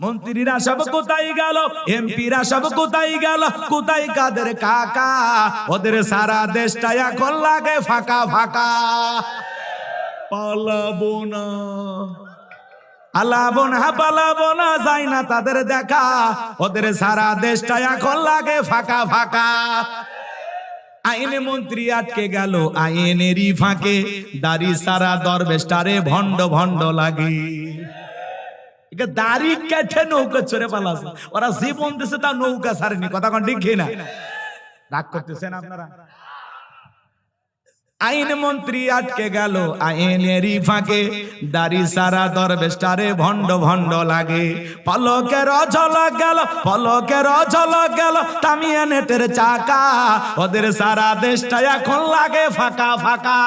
মন্ত্রীরা সব কোথায় গেল, এমপিরা সব কোথায় গেল, কোথায় কাদের কাকা? ওদের সারা দেশটা এখন লাগে ফাঁকা ফাঁকা। পালাবো না, পালাবো না, পালাবো না, যাই না তাদের দেখা। ওদের সারা দেশটা এখন লাগে ফাঁকা ফাঁকা। আইনে মন্ত্রী আটকে গেল আইনেরই ফাঁকে, দাড়ি সারা দরবেশটারে ভণ্ড ভণ্ড লাগে। দাড়ি কেটে নৌকা চড়ে পালাছে, ওরা জীবন দিছে তা নৌকা ছাড়েনি। কথা কোন ঠিক না? রাগ করতেছেন আপনারা? আইন মন্ত্রী আটকে গেল আইনেরই ফাঁকে, দাড়ি সারা দরবেশটারে ভণ্ড ভণ্ড লাগে। পলকের ঝলক গেল, পলকের ঝলক গেল তামিয়া নেটের চাকা। ওদের সারা দেশটা এখন লাগে ফাঁকা ফাঁকা।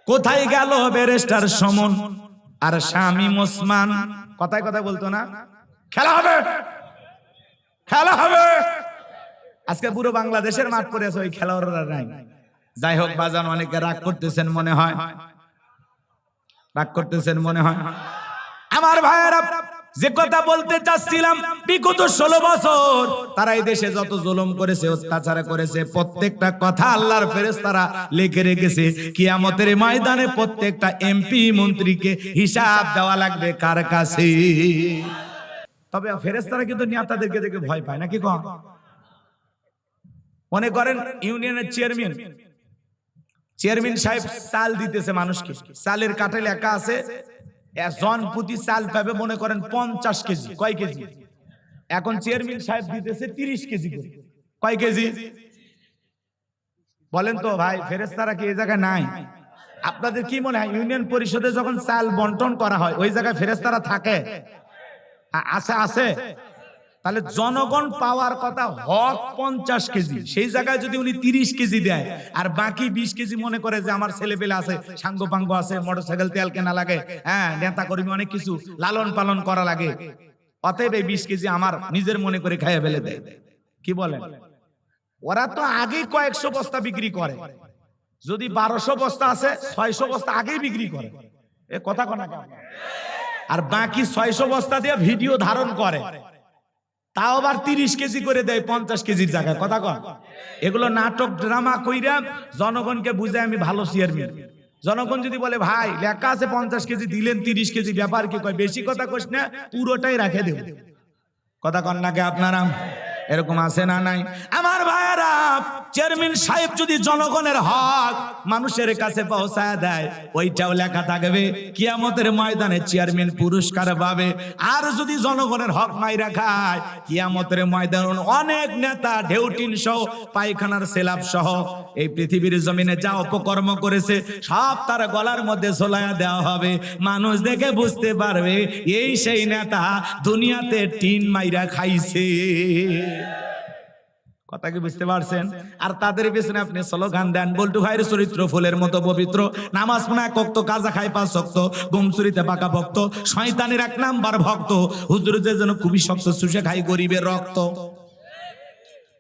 কোথায় গেল ব্যারিস্টার সমন আর শামীম ওসমান? কথায় কথায় বলতো না খেলা হবে, খেলা হবে। আজকে পুরো বাংলাদেশের মাঠ পড়ে আছে, ওই খেলোয়াড়রা নাই। যাই হোক বাজান, অনেকে রাগ করতেছেন মনে হয়, রাগ করতেছেন মনে হয়। আমার ভাইয়েরা, যে কথা বলতে চাচ্ছিলাম, বিগত 16 বছর তারা এই দেশে যত জুলুম করেছে, অত্যাচার করেছে, প্রত্যেকটা কথা আল্লাহর ফেরেশতারা লিখে রেখেছে। কিয়ামতের ময়দানে প্রত্যেকটা এমপি মন্ত্রীকে হিসাব দেওয়া লাগবে কার কাছে। তবে ফেরেশতারা কিন্তু নেতাদেরকে দেখে ভয় পায় না, কি কন? মনে করেন ইউনিয়নের চেয়ারম্যান সাহেব চাল দিতেছে মানুষকে, চালের কাঠে লেখা আছে জন প্রতি চাল পাবে মনে করেন 50 কেজি। কয় কেজি? এখন চেয়ারম্যান সাহেব দিতেছে 30 কেজি করে। কয় কেজি বলেন তো ভাই? ফেরেশতারা কি এই জায়গায় নাই? আপনাদের কি মনে হয় ইউনিয়ন পরিষদে যখন চাল বন্টন করা হয় ওই জায়গায় ফেরেশতারা থাকে? আছে, আছে। তাহলে জনগণ পাওয়ার কথা হক 50 কেজি, সেই জায়গায় যদি উনি 30 কেজি দেয় আর বাকি 20 কেজি মনে করে যে আমার ছেলে পেলে আছে, সাঙ্গ পাঙ্গ আছে, মোটরসাইকেল তেল কেনা লাগে, হ্যাঁ নেতা কর্মী অনেক কিছু লালন পালন করা লাগে, অতএব এই 20 কেজি আমার নিজের মনে করে খাইয়ে ফেলে দেয়। কি বলেন? ওরা তো আগেই কয়েকশো বস্তা বিক্রি করে, যদি 1200 বস্তা আছে 600 বস্তা আগেই বিক্রি করে। এ কথা কোনা কেন? আর বাকি 600 বস্তা দিয়ে ভিডিও ধারণ করে, তাও আবার 30 কেজি করে দেয় 50 কেজির জায়গায়। কথা কন? এগুলো নাটক ড্রামা কইরা জনগণকে বুঝায় আমি ভালো চেয়ারম্যান। জনগণ যদি বলে ভাই লেখা আছে 50 কেজি দিলেন 30 কেজি, ব্যাপার কি? কয় বেশি কথা কইস না, পুরোটাই রাখে দেব। কথা কন নাকি আপনারা? এরকম আছে না নাই? আমার ভাইয়েরা, চেয়ারম্যান সাহেব যদি জনগণের হক মানুষের কাছে পৌঁছায় দেয়, ওইটাও লেখা থাকবে কিয়ামতের ময়দানে চেয়ারম্যান পুরস্কার পাবে। আর যদি জনগণের হক মাইরা খায়, কিয়ামতের ময়দানে অনেক নেতা ঢেউটিন সহ পায়খানার সেলাপ সহ এই পৃথিবীর জমিনে যা অপকর্ম করেছে সব তার গলার মধ্যে ঝোলায়া দেওয়া হবে। মানুষ দেখে বুঝতে পারবে এই সেই নেতা দুনিয়াতে টিন মাইরা খাইছে। কথা কি বুঝতে পারছেন? আর তাদের পেছনে আপনি স্লোগান দেন, বল্টু ভাইয়ের চরিত্র ফুলের মতো পবিত্র, নামাজ পড়া 1 ওয়াক্ত, কাজা খায় 5 ওয়াক্ত, ঘুম চুরিতে পাকা ভক্ত, শয়তানের 1 নাম্বার ভক্ত, হুজুর যে যেন খুবই শক্ত, চুষে খায় গরিবের রক্ত।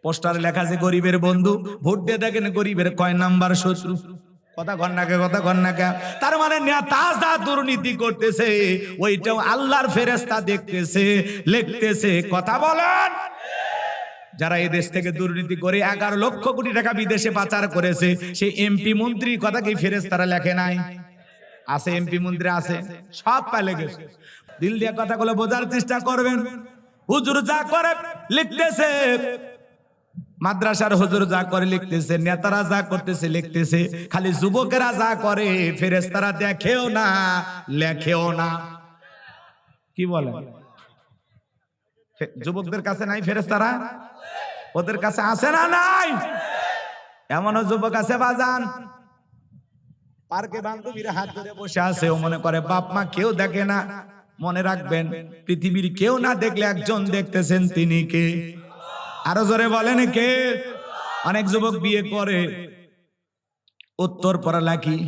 পোস্টারে লেখা আছে গরিবের বন্ধু, ভোট দিয়ে দেখেন গরিবের কয় নাম্বার শত্রু। কথা কন না কে? কথা কন না কে? তার মানে নেতা যা দুর্নীতি করতেছে ওইটাও আল্লাহর ফেরেশতা দেখতেছে, লিখতেছে। কথা বলেন? যারা এই দেশ থেকে দুর্নীতি করে 11 লক্ষ কোটি টাকা বিদেশে পাচার করেছে, সেই এমপি মন্ত্রীর কথা কি ফেরেশতারা লেখে নাই? আছে, এমপি মন্ত্রী আছে, সব পালে গেছে। দিল দিয়ে কথাগুলো বোঝার চেষ্টা করবেন। হুজুর যা করে লিখতেছে, মাদ্রাসার হুজুর যা করে লিখতেছে, নেতারা যা করতেছে লিখতেছে, খালি যুবকেরা যা করে ফেরেশতারা দেখেও না, লেখেও না। কি বলে? যুবকদের কাছে নাই ফেরেশতারা? ওদের কাছে আছে না নাই? এমনও যুবক আছে বাজান, পার্কে বান্ধবীরা হাত ধরে বসে আছে, ও মনে করে বাপ মা কেউ দেখে না। মনে রাখবেন, পৃথিবীর কেউ না দেখলে একজন দেখতেছেন, তিনি কে? আরো জোরে বলেন কে? অনেক যুবক বিয়ে করে, উত্তর পড়ালেখি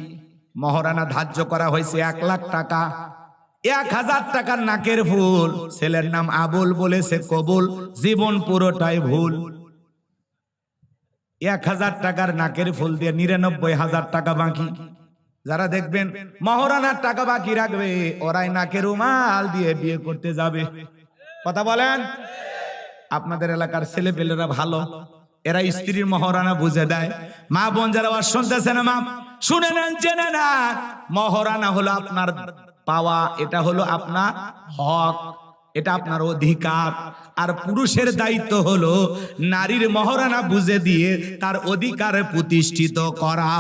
মহারানা ধার্য করা হয়েছে 1 লাখ টাকা, 1000 টাকার নাকের ফুল, ছেলের নাম আবুল, বলেছে কবুল, জীবন পুরোটাই ভুল। 1000 টাকার নাকের ফুল দিয়ে 99,000 টাকা বাকি, যারা দেখবেন মহারানার টাকা বাকি রাখবে, ওরাই নাকে রুমাল দিয়ে বিয়ে করতে যাবে। কথা বলেন। আপনাদের এলাকার ছেলে পেলেরা ভালো, এরা স্ত্রীর মহারানা বুঝে দেয়। মা বোন যারা শুনতেছেন, মা শুনে নেন, জেনে না, মহারানা হলো আপনার পাওয়া, এটা হলো আপনার হক, এটা আপনার অধিকার। আর পুরুষের দায়িত্ব হলো নারীর মহারানা বুঝে দিয়ে তার অধিকার প্রতিষ্ঠিত করা।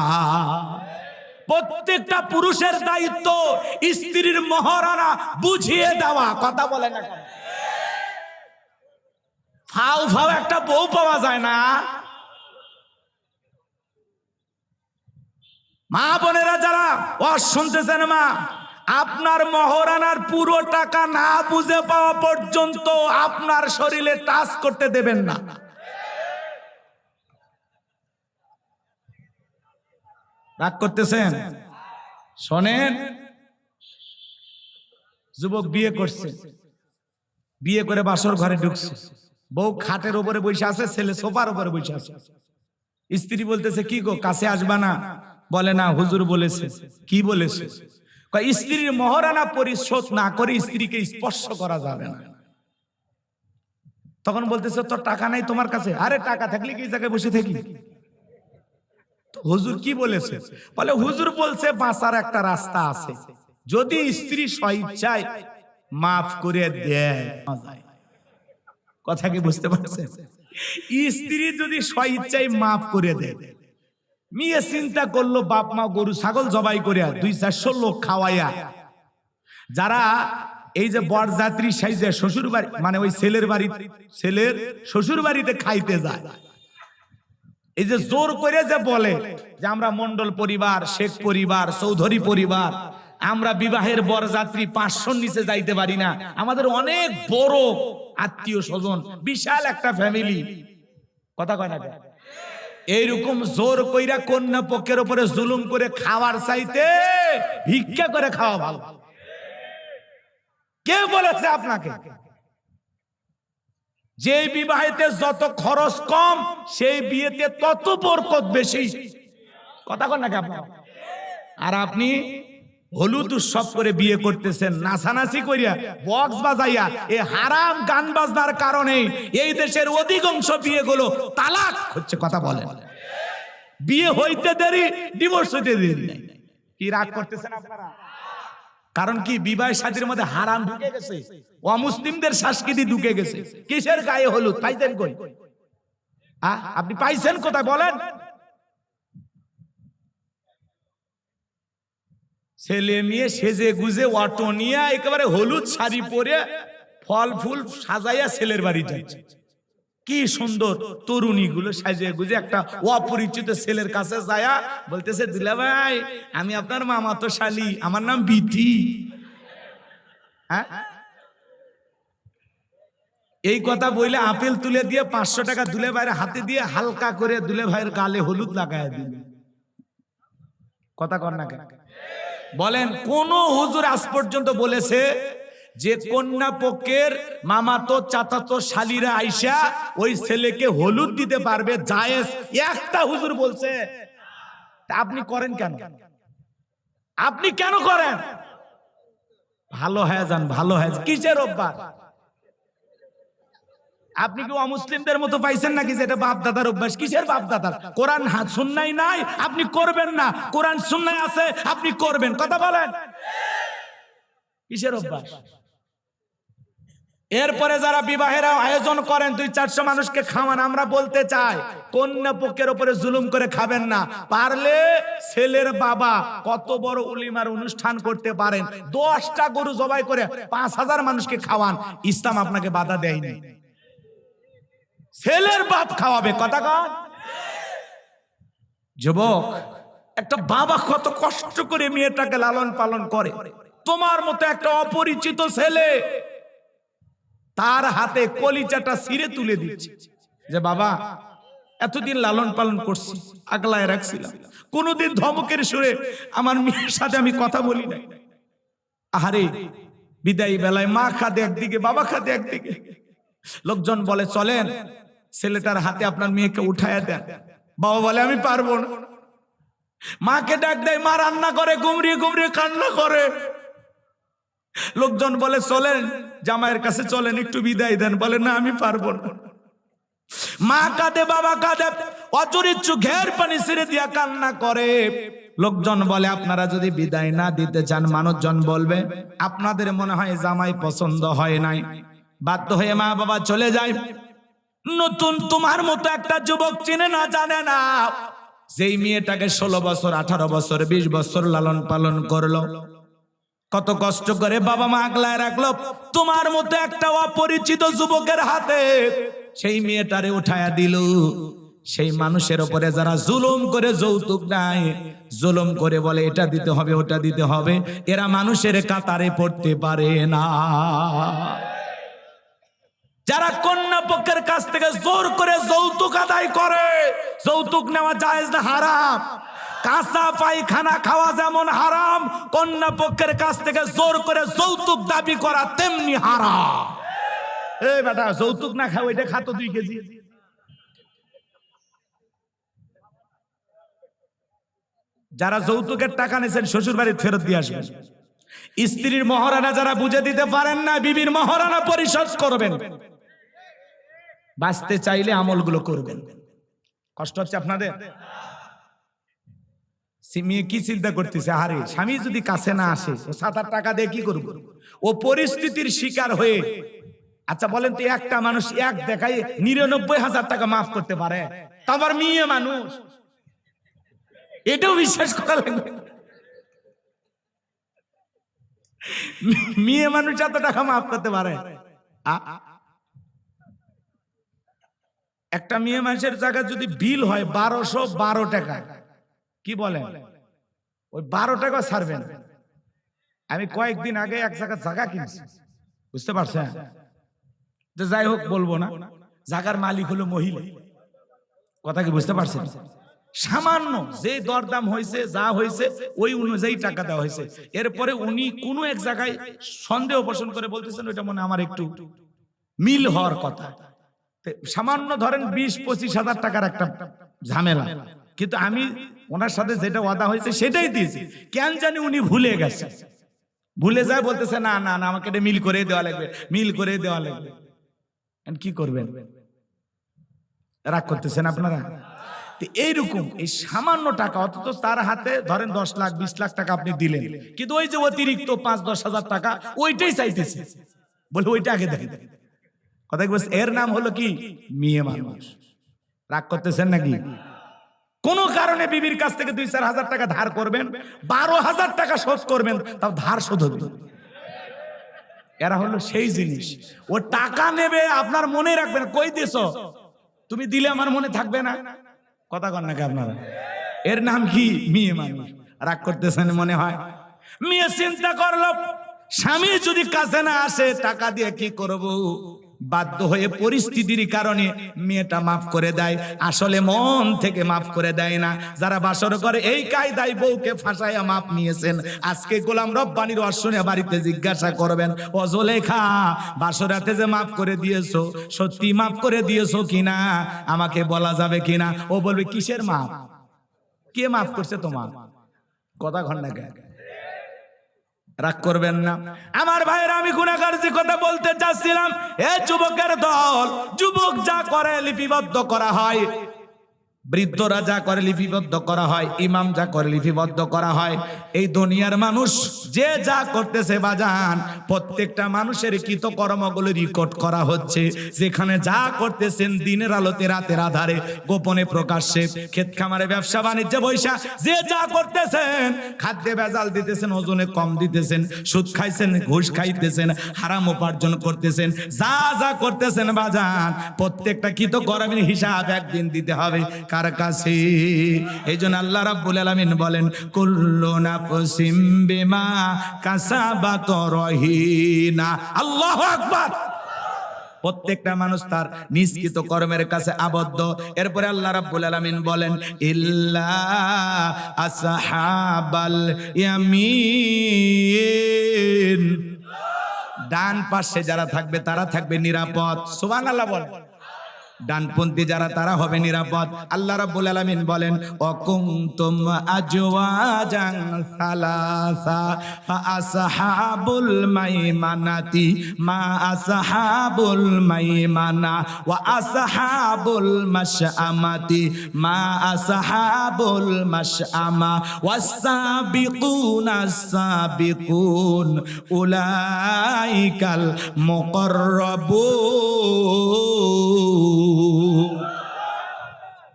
প্রত্যেকটা পুরুষের দায়িত্ব স্ত্রীর মহারানা বুঝিয়ে দেওয়া। কথা বলে না, ফাও ফাও একটা বউ পাওয়া যায় না। মা বোনেরা যারা শুনতেছেন, মা আপনার মহারানার পুরো টাকা না বুঝে পাওয়া পর্যন্ত আপনার শরীরে টাচ করতে দেবেন না। রাগ করতেছেন? শোনেন, যুবক বিয়ে করছে, বিয়ে করে বাসর ঘরে ঢুকছে, বউ খাটের উপরে বসে আছে, ছেলে সোফার উপরে বসে আছে। স্ত্রী বলতেছে, কি গো কাছে আসবা না? বলে না, হুজুর বলেছে। কি বলেছে? স্ত্রীর মহারানা পরিশোধ না করে স্ত্রীকে স্পর্শ করা যাবে না। তখন বলতেছে, তোর টাকা নাই তোমার কাছে? আরে টাকা থাকলে কি জায়গায় বসে থাকি? হুজুর কি বলেছে? বলে হুজুর বলছে বাঁচার একটা রাস্তা আছে, যদি স্ত্রী স্বইচ্ছায় মাফ করে দেয়। কথা কি বুঝতে পারছেন? স্ত্রী যদি স্বইচ্ছায় মাফ করে দেয়, মেয়ে চিন্তা করলো বাপ মা গরু ছাগল জবাই করিয়া 200-400 লোক খাওয়াইয়া, যারা এই যে বরযাত্রী সাইজে শ্বশুর বাড়ি, মানে ওই ছেলের বাড়ি, ছেলের শ্বশুর বাড়িতে খাইতে যায়, এই যে জোর করে যে বলে যে আমরা মন্ডল পরিবার, শেখ পরিবার, চৌধুরী পরিবার, আমরা বিবাহের বরযাত্রী 500 নিচে যাইতে পারি না, আমাদের অনেক বড় আত্মীয় স্বজন, বিশাল একটা ফ্যামিলি। কথা কয় না? এইরকম জোর কইরা কন্যা পক্ষের উপরে জুলুম করে খাওয়ার চাইতে ভিক্ষা করে খাওয়া ভালো। কে বলেছে আপনাকে? যে বিবাহেতে যত খরচ কম, সেই বিয়েতে তত বরকত বেশি। কথা কন নাকি আপনার? আর আপনি হলুদ উৎসব করে বিয়ে করতেছেন, নাচানাচি করিয়া, বক্স বাজাইয়া, এই হারাম গান বাজনার কারণে এই দেশের অধিকাংশ বিয়েগুলো তালাক হচ্ছে। কথা বলেন। বিয়ে হইতে দেরি, ডিভোর্স হইতে দেরি। কি রাগ করতেছেন আপনারা? কারণ কি, বিবাহ শাদীর মধ্যে হারাম ঢুকে গেছে, অমুসলিমদের সংস্কৃতি ঢুকে গেছে। কিসের গায়ে হলুদ পাইছেন কই? আপনি পাইছেন কোথায় বলেন? ছেলে মেয়ে সেজে গুজে অটো নিয়ে একেবারে হলুদ শাড়ি পরে ফল ফুল সাজাইয়া ছেলের বাড়ি যাচ্ছে। কি সুন্দর তরুণী গুলো সাজিয়ে গুজে একটা অপরিচিত ছেলের কাছে যায়া বলতেছে, দুলা ভাই আমি আপনার মামাতো শালি, আমার নাম বিথি। হ্যাঁ, এই কথা বলে আপেল তুলে দিয়ে 500 টাকা দুলে ভাইয়ের হাতে দিয়ে হালকা করে দুলে ভাইয়ের গালে হলুদ লাগায় দিল। কথা কর না কেন? বলেন, কোন হুজুর আজ পর্যন্ত বলেছে যে কন্যা পক্ষের মামাতো চাচাতো শালীরা আইসা ওই ছেলেকে হলুদ দিতে পারবে? জায়েজ একটা হুজুর বলছে? আপনি করেন কেন? আপনি কেন করেন? ভালো হয়ে যান, ভালো হয়ে যান। কিসের অভ্যাস? আপনি কি অমুসলিমদের মতো পাইছেন নাকি যেটা বাপ দাদার অভ্যাস? কিসের বাপ দাদার? কোরআন সুন্নাহ নাই, আপনি করবেন না। কোরআন সুন্নাহ আছে, আপনি করবেন। কথা বলেন, কিসের অভ্যাস? এরপরে যারা বিবাহের আয়োজন করেন 200-400 মানুষকে খাওয়ান, আমরা বলতে চাই কন্যা পক্ষের উপরে জুলুম করে খাবেন না। পারলে ছেলের বাবা কত বড় উলিমার অনুষ্ঠান করতে পারেন, 10টা গরু জবাই করে 5000 মানুষকে খাওয়ান, ইসলাম আপনাকে বাধা দেয়নি। ছেলের বাপ খাওয়াবে। কথা কন। যুবক, একটা বাবা কত কষ্ট করে মেয়েটাকে লালন পালন করে, তোমার মতো একটা অপরিচিত ছেলে তার হাতে কলিজাটা ছিঁড়ে তুলে দিচ্ছে যে বাবা এতদিন লালন পালন করছি, আগলায় রাখছিলাম, কোনদিন ধমকের সুরে আমার মেয়ের সাথে আমি কথা বলি নাই। আহারে, বিদায়ী বেলায় মা খাদে একদিকে, বাবা খাদে একদিকে। লোকজন বলে চলেন ছেলেটার হাতে আপনার মেয়েকে উঠায়া দেন। বাবা বলে আমি পারবো না। মাকে ডাক দেয়, মা রান্না করে, গুমরিয়ে গুমরিয়ে কান্না করে। লোকজন বলে চলেন জামাইয়ের কাছে, চলেন একটু বিদায় দেন। বলে না, আমি পারবো না। মা কাঁদে, বাবা কাঁদে, অচরিত চোখের পানি ছেড়ে দিয়া কান্না করে। লোকজন বলে আপনারা যদি বিদায় না দিতে চান, মানুষজন বলবে আপনাদের মনে হয় জামাই পছন্দ হয় নাই। বাধ্য হয়ে মা বাবা চলে যায়। নতুন তোমার মতো একটা যুবক চিনে না, জানে না, যেই মেয়েটাকে 16 বছর 18 বছর 20 বছর লালন পালন করলো, কত কষ্ট করে বাবা মা আগলায় রাখলো, তোমার মতো একটা অপরিচিত যুবকের হাতে সেই মেয়েটারে উঠায়া দিল। সেই মানুষের উপরে যারা জুলুম করে যৌতুক নাই, জুলুম করে বলে এটা দিতে হবে ওটা দিতে হবে, এরা মানুষের কাতারে পড়তে পারে না। যারা কন্যা পক্ষের কাছ থেকে জোর করে যৌতুক আদায় করে, যৌতুক নেওয়া জায়েজ না, হারাম। কাঁচা পায়খানা খাওয়া যেমন হারাম, কন্যা পক্ষের কাছ থেকে জোর করে যৌতুক দাবি করা তেমনি হারাম। এই বেটা, যৌতুক না খাও, এটা খাতো 2 কেজি। যারা যৌতুকের টাকা নিয়েছেন শ্বশুর বাড়ি ফেরত দিয়ে আসবেন। স্ত্রীর মহারানা যারা বুঝে দিতে পারেন না, বিবির মহারানা পরিশোধ করবেন। বাঁচতে চাইলে আমলগুলো করবেন। কষ্ট হচ্ছে আপনাদের? মেয়ে কি চিন্তা করতেছে, আরে স্বামী যদি কাছে না আসে, ও 7-8 টাকা দিয়ে কি করবো? ও পরিস্থিতির শিকার হয়ে, আচ্ছা বলেন তো, একটা মানুষ এক দেখায় 99,000 টাকা মাফ করতে পারে? আবার মেয়ে মানুষ, এটাও বিশ্বাস করা লাগবে। মেয়ে মানুষ এত টাকা মাফ করতে পারে? একটা মেয়ে মানুষের জায়গায় যদি বিল হয় 1212 টাকা, কি বলেন, ওই 12 টাকা ছাড়বেন। আমি কয়েকদিন আগে এক জায়গা কিনছি, বুঝতে পারছেন? যাই হোক, বলবো না, জায়গার মালিক হলো মহিলা। কথা কি বুঝতে পারছেন? সামান্য যে দরদাম হয়েছে, যা হয়েছে ওই অনুযায়ী টাকা দেওয়া হয়েছে। এরপরে উনি কোনো এক জায়গায় সন্দেহ পোষণ করে বলতেছেন ওইটা মনে আমার একটু মিল হওয়ার কথা। সামান্য ধরেন 20-25 হাজার টাকার একটা ঝামেলা, কিন্তু আমি ওনার সাথে যেটা ওয়াদা হয়েছে সেটাই দিয়েছি। কেন জানি উনি ভুলে গেছে, ভুলে যায়, বলতেছে না না না, আমাকে এটা মিল করে দেওয়া লাগবে, মিল করে দেওয়া লাগবে। কি করবেন? রাগ করতেছেন আপনারা? এইরকম এই সামান্য টাকা, অথচ তার হাতে ধরেন 10 লাখ 20 লাখ টাকা আপনি দিলেন, কিন্তু ওই যে অতিরিক্ত 5-10 হাজার টাকা ওইটাই চাইতেছে, বলে ওইটা আগে দেখে। কথা কি বলছে? এর নাম হলো কি? মেয়ে মানুষ। রাগ করতেছেন নাকি? কোন কারণে বিবির কাছ থেকে 2-4 হাজার টাকা ধার করবেন, 12,000 টাকা শোধ করবেন, তাও ধার শোধ হবে। এরা হলো সেই জিনিস, ও টাকা নেবে, আপনার মনে রাখবেন, কই দিছো তুমি, দিলে আমার মনে থাকবে না। কথা কন নাকি আপনারা? এর নাম কি? মেয়ে মানুষ। রাগ করতেছেন মনে হয়? মেয়ে চিন্তা করলো, স্বামী যদি কাছে না আসে, টাকা দিয়ে কি করব? বাধ্য হয়ে পরিস্থিতির কারণে মেয়েটা মাফ করে দেয়, আসলে মন থেকে মাফ করে দেয় না। যারা বাসর করে এই কায়দায় বউকে ফাঁসাইয়া মাপ নিয়েছেন, আজকে গোলাম রব্বানির অশ্বনে বাড়িতে জিজ্ঞাসা করবেন, ও জুলেখা, বাসরাতে যে মাফ করে দিয়েছো, সত্যি মাফ করে দিয়েছো কিনা, আমাকে বলা যাবে কিনা? ও বলবে কিসের মাপ? কে মাফ করছে তোমার? কথা ঘন্টা কে? রাগ করবেন না আমার ভাইরা, আমি গুনাহগার যে কথা বলতে চাচ্ছিলাম, এ যুবকের দল, যুবক যা করে লিপিবদ্ধ করা হয়, বৃদ্ধরা যা করে লিপিবদ্ধ করা হয়, ইমাম যা করে লিপিবদ্ধ করা হয়। এই দুনিয়ার মানুষ যে যা করতেছে বাজান, প্রত্যেকটা মানুষের কৃতকর্মগুলো রেকর্ড করা হচ্ছে। যেখানে যা করতেছেন দিনের আলোতে রাতের আধারে গোপনে প্রকাশ্যে, ক্ষেত খামারে ব্যবসা বাণিজ্যে বৈশা যে যা করতেছেন, খাদ্যে ভেজাল দিতেছেন, ওজনে কম দিতেছেন, সুদ খাইছেন, ঘুষ খাইতেছেন, হারাম উপার্জন করতেছেন, যা যা করতেছেন বাজান, প্রত্যেকটা কৃতকর্মের হিসাব একদিন দিতে হবে। কার কাছে? এই জন্য আল্লাহ রাব্বুল আলামিন বলেন, কুল্লু নাফসিম বিমা কাসাবাত রহিনা। আল্লাহু আকবার। প্রত্যেকটা মানুষ তার নিষ্কৃত কর্মের কাছে আবদ্ধ। এরপরে আল্লাহ রাব্বুল আলামিন বলেন, ইল্লা আসহাবাল ইয়ামিন, ডান পাশে যারা থাকবে তারা থাকবে নিরাপদ। সুবহানাল্লাহ বলেন। ডানপন্থী যারা তারা হবে নিরাপদ। আল্লাহ রাব্বুল আলামিন বলেন অকুনতুম আজওয়াজান সালাসা ফা আসহাবুল মাইমানাতি মা আসহাবুল মাইমানা ওয়া আসহাবুল মাশআমাতি মা আসহাবুল মাশআমা ওয়াস-সাবিকুনাস সাবিকুন উলাইকাল মুকাররাবুন।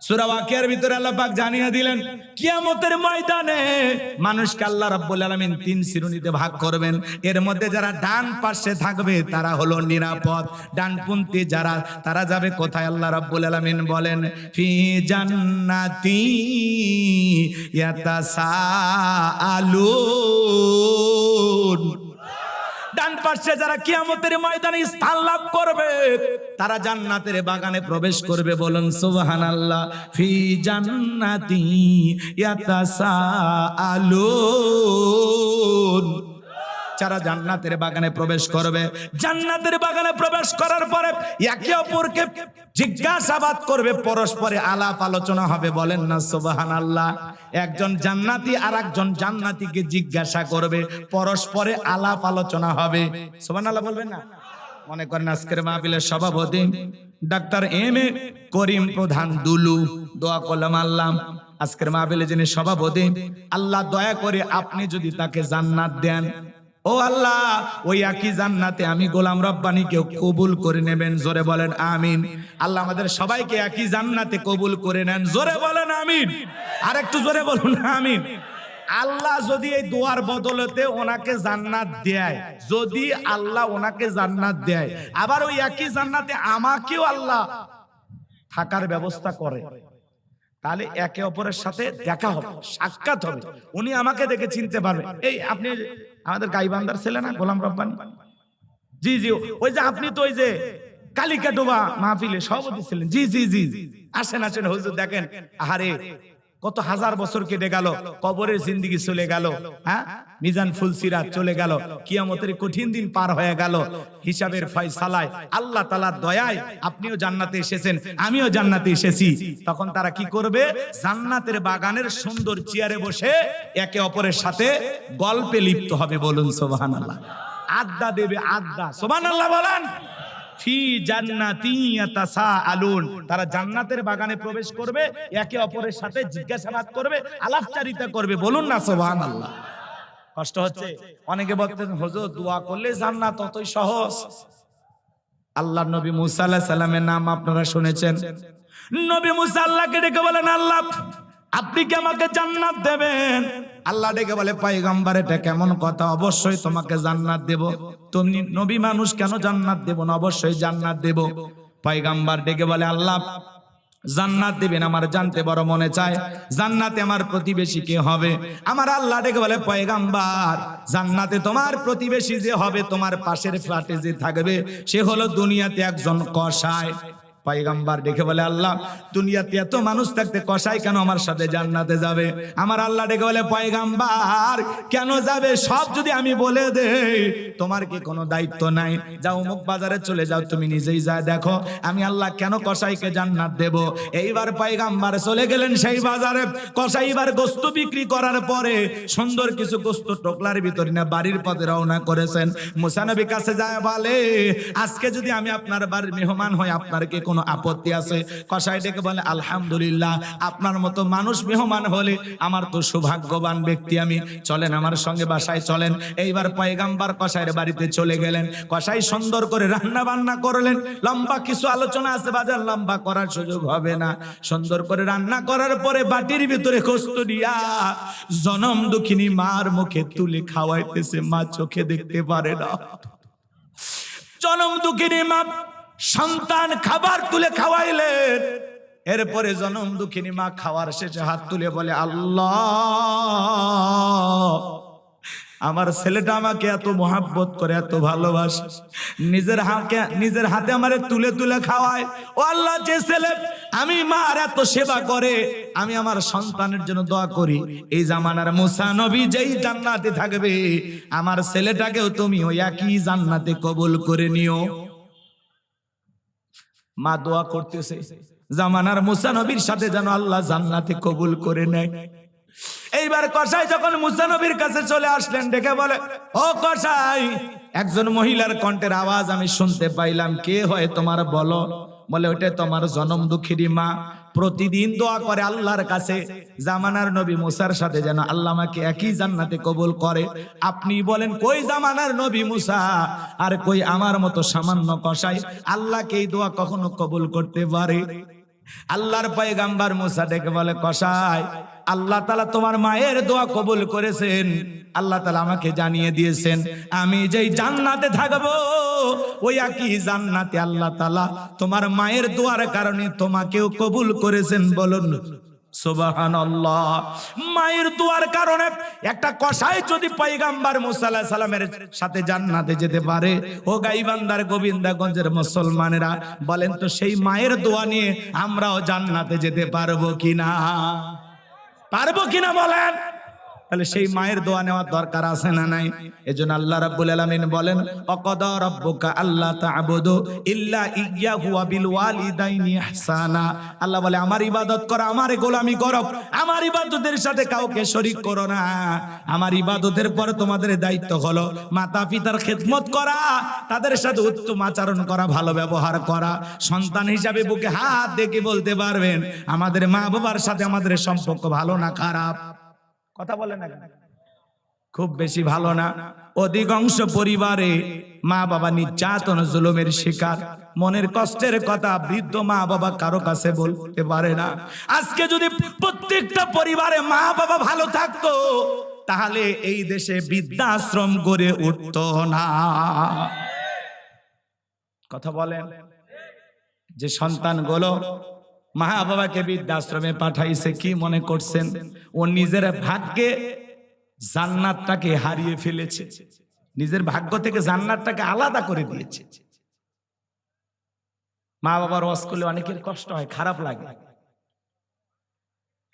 সূরা ওয়াকিয়ার ভিতরে আল্লাহ পাক জানিয়ে দিলেন কিয়ামতের ময়দানে মানুষকে আল্লাহ রাব্বুল আলামিন তিন শ্রেণীতে ভাগ করবেন। এর মধ্যে যারা ডান পাশে থাকবে তারা হলো নিরাপদ। ডানপন্থী যারা তারা যাবে কোথায়? আল্লাহ রাব্বুল আলামিন বলেন ফি জান্নাতি ইয়াতাসাআলুন। ডান পাশে যারা কিয়ামতের ময়দানে স্থান লাভ করবে তারা জান্নাতের বাগানে প্রবেশ করবে। বলুন সুবহানাল্লাহ। ফি জান্নাতি ইয়াতাসাআলুন। যারা জান্নাতের বাগানে প্রবেশ করবে, জান্নাতের বাগানে প্রবেশ করার পরে একে অপরকে জিজ্ঞাসাবাদ করবে, পরস্পরে আলাপ আলোচনা হবে। বলেন না সুবহানাল্লাহ। একজন জান্নাতি আর একজন জান্নাতীকে জিজ্ঞাসা করবে, পরস্পরে আলাপ আলোচনা হবে। সুবহানাল্লাহ বলবেন না? মনে করেন আজকের মাহফিলের সভাপতি ডাক্তার এম.এ. করিম প্রধান দুলু, দোয়া করলাম আল্লাহ আজকের মাহফিলে যিনি সভাপতি, আল্লাহ দয়া করে আপনি যদি তাকে জান্নাত দেন, ও আল্লাহ ওই একই জান্নাতে আমি গোলাম রব্বানীকে কবুল করে নেবেন। জোরে বলেন আমিন। আল্লাহ আমাদের সবাইকে একই জান্নাতে কবুল করে নেন। জোরে বলেন আমিন। আর একটু জোরে বলুন আমিন। আল্লাহ যদি এই দোয়ার বদলতে ওনাকে জান্নাত দেয়, যদি আল্লাহ ওনাকে জান্নাত দেয়, আবার ওই একই জান্নাতে আমাকেও আল্লাহ থাকার ব্যবস্থা করে, তাহলে একে অপরের সাথে দেখা হবে, সাক্ষাৎ হবে। উনি আমাকে দেখে চিনতে পারবে। এই আপনি আমাদের গাইবান্ধার ছেলে না গোলাম রব্বানী? জি জি, ওই যে আপনি তো ওই যে কালিকাটোবা মাহফিলে সভাপতি ছিলেন। জি জি জি, আসেন আসেন হুজুর, দেখেন আহারে কত হাজার বছর কেটে গেল, কবরের জিন্দেগি চলে গেল, হ্যাঁ মিজান ফুলসিরাত চলে গেল, কিয়ামতের কঠিন দিন পার হয়ে গেল। হিসাবের ফয়সালায় আল্লাহ তাআলার দয়ায় আপনিও জান্নাতে এসেছেন, আমিও জান্নাতে এসেছি। তখন তারা কি করবে? জান্নাতের বাগানের সুন্দর চেয়ারে বসে একে অপরের সাথে গল্পে লিপ্ত হবে। বলুন সুবহানাল্লাহ। আড্ডা দেবে, আড্ডা। সুবহানাল্লাহ বলেন। ফি জান্নাতি ইয়াতাসাআলুন। তারা জান্নাতের বাগানে প্রবেশ করবে, একে অপরের সাথে জিজ্ঞাসাবাদ করবে, আলাপচারিতা করবে। বলুন না সুবহানাল্লাহ। কষ্ট হচ্ছে? অনেকে বলতেন হুজুর দোয়া করলে জান্নাত ততই সহজ। আল্লাহর নবী মুসা আলাইহিস সালামের নাম আপনারা শুনেছেন। নবী মুসা আল্লাহকে ডেকে বলেন আল্লাহ আপনি কি আমাকে জান্নাত দেবেন? আল্লাহ ডেকে বলে পয়গম্বর এটা কেমন কথা? অবশ্যই তোমাকে জান্নাত দেব। তুমি নবী মানুষ, কেন জান্নাত দেব না? অবশ্যই জান্নাত দেব। পয়গম্বর ডেকে বলে আল্লাহ জান্নাত দিবেন, আমার জানতে বড় মনে চায়। জান্নাতে আমার প্রতিবেশী কে হবে? আমার আল্লাহ ডেকে বলে পয়গম্বর জান্নাতে তোমার প্রতিবেশী যে হবে, তোমার পাশের ফ্ল্যাটে যে থাকবে, সে হলো দুনিয়াতে একজন কসাই। পয়গম্বর ডেকে বলে আল্লাহ দুনিয়াতে এত মানুষ থাকতে কসাই কেন আমার সাথে জান্নাতে যাবে? আমার আল্লাহ ডেকে বলে পয়গম্বর কেন যাবে? সব যদি আমি বলে দেই তোমার কি কোনো দায়িত্ব নাই? যাও অমুক বাজারে চলে যাও, তুমি নিজেই যা দেখো আমি আল্লাহ কেন কসাইকে জান্নাত দেব। এইবার পয়গম্বর চলে গেলেন সেই বাজারে। কসাই এবার গোশত বিক্রি করার পরে সুন্দর কিছু গোশত টোকলার ভিতরে না বাড়ির পথে রওনা করেছেন। মুসা নবীর কাছে যায় বলে আজকে যদি আমি আপনার বাড়ির মেহমান হই আপনার কি কোনো আপত্তি আছে? কসাই ডেকে বলে আলহামদুলিল্লাহ, আপনার মতো মানুষ মেহমান হলে আমার তো সৌভাগ্যবান ব্যক্তি আমি। চলেন আমার সঙ্গে বাসায় চলেন। এইবার পয়গম্বর কসাইয়ের বাড়িতে চলে গেলেন। কসাই সুন্দর করে রান্না বান্না করলেন। লম্বা কিছু আলোচনা আছে বাজার, লম্বা করার সুযোগ হবে না। সুন্দর করে রান্না করার পরে বাটির ভিতরে গোশত দিয়া জনম দুঃখিনী মার মুখে তুলে খাওয়াইতেছে। মা চোখে দেখতে পারে না। জনম দুঃখিনী মা সন্তান খাবার তুলে খাওয়াইলেন। এরপরে জনম দুঃখিনী মা খাওয়ার শেষে হাত তুলে বলে আল্লাহ আমার ছেলেটা আমাকে এত মহাব্বত করে, এত ভালোবাসে, নিজের হাতে আমারে তুলে তুলে খাওয়ায়। ও আল্লাহ যে ছেলে আমি মার এত সেবা করে, আমি আমার সন্তানের জন্য দোয়া করি এই জামানার মুসা নবী যেই জান্নাতে থাকবে আমার ছেলেটাকেও তুমি ওই একই জান্নাতে কবুল করে নিও। মা দোয়া করতেছে জামানার মুসা নবীর সাথে যেন আল্লাহ জান্নাতে কবুল করে নেয়। এইবার কসাই যখন মুসা নবীর কাছে চলে আসলেন, ডেকে বলে, ও কসাই, একজন মহিলার কণ্ঠের আওয়াজ আমি শুনতে পাইলাম, কে হয় তোমার বলো। বলে, ওটা তোমার জনম দুঃখিনী মা, প্রতিদিন দোয়া করে আল্লাহর কাছে জামানার নবী মুসার সাথে যেন আল্লাহ আমাকে একই জান্নাতে কবুল করে। আপনি বলেন, কই জামানার নবী মুসা আর কই আমার মতো সামান্য কসাই, আল্লাহকে এই দোয়া কখনো কবুল করতে পারে? আল্লাহর পয়গাম্বর মুসা ডেকে বলে, কসাই, আল্লাহ তাআলা তোমার মায়ের দোয়া কবুল করেছেন। আল্লাহ তাআলা আমাকে জানিয়ে দিয়েছেন আমি যেই জান্নাতে থাকবো ওই একই জান্নাতে আল্লাহ তাআলা তোমার মায়ের দোয়ার কারণে তোমাকেও কবুল করেছেন। বলুন সুবহানাল্লাহ। মায়ের দোয়ার কারণে একটা কসাই যদি পয়গাম্বর মুসা আলাইহিস সালামের সাথে জান্নাতে যেতে পারে, ও গাইবান্দার গোবিন্দাগঞ্জের মুসলমানেরা বলেন তো, সেই মায়ের দোয়া নিয়ে আমরাও জান্নাতে যেতে পারবো কিনা? পারবো কিনা বলেন? তাহলে সেই মায়ের দোয়া নেওয়ার দরকার আছে না নাই? এজন্য আল্লাহ রাব্বুল আলামিন বলেন, অকদা রাব্বুকা আল্লা তা'বুদু ইল্লা ইয়্যাহু ওয়া বিল ওয়ালিদাইনি ইহসানা। আল্লাহ বলে, আমার ইবাদত করো, আমার গোলামি করো, আমার ইবাদতের সাথে কাউকে শরীক করো না। আমার ইবাদতের পরে তোমাদের দায়িত্ব হলো মাতা পিতার খেদমত করা, তাদের সাথে উত্তম আচরণ করা, ভালো ব্যবহার করা। সন্তান হিসাবে বুকে হাত দেখে বলতে পারবেন আমাদের মা বাবার সাথে আমাদের সম্পর্ক ভালো না খারাপ? কথা বলে না, খুব বেশি ভালো না। অধিকাংশ পরিবারে মা বাবা নির্যাতন জুলুমের শিকার, মনের কষ্টের কথা বৃদ্ধ মা বাবা কারো কাছে বলতে পারে না। আজকে যদি প্রত্যেকটা পরিবারে মা বাবা ভালো থাকতো, তাহলে এই দেশে বৃদ্ধাশ্রম গড়ে উঠতো না। কথা বলেন। যে সন্তানগুলো মা বাবাকে বৃদ্ধাশ্রমে পাঠাইছে, কি মনে করছেন ও নিজের ভাগ্যে জান্নাতটাকে হারিয়ে ফেলেছে? নিজের ভাগ্য থেকে জান্নাতটাকে আলাদা করে দিয়েছে। মা বাবার ওয়াজ করলে অনেকের কষ্ট হয়, খারাপ লাগে।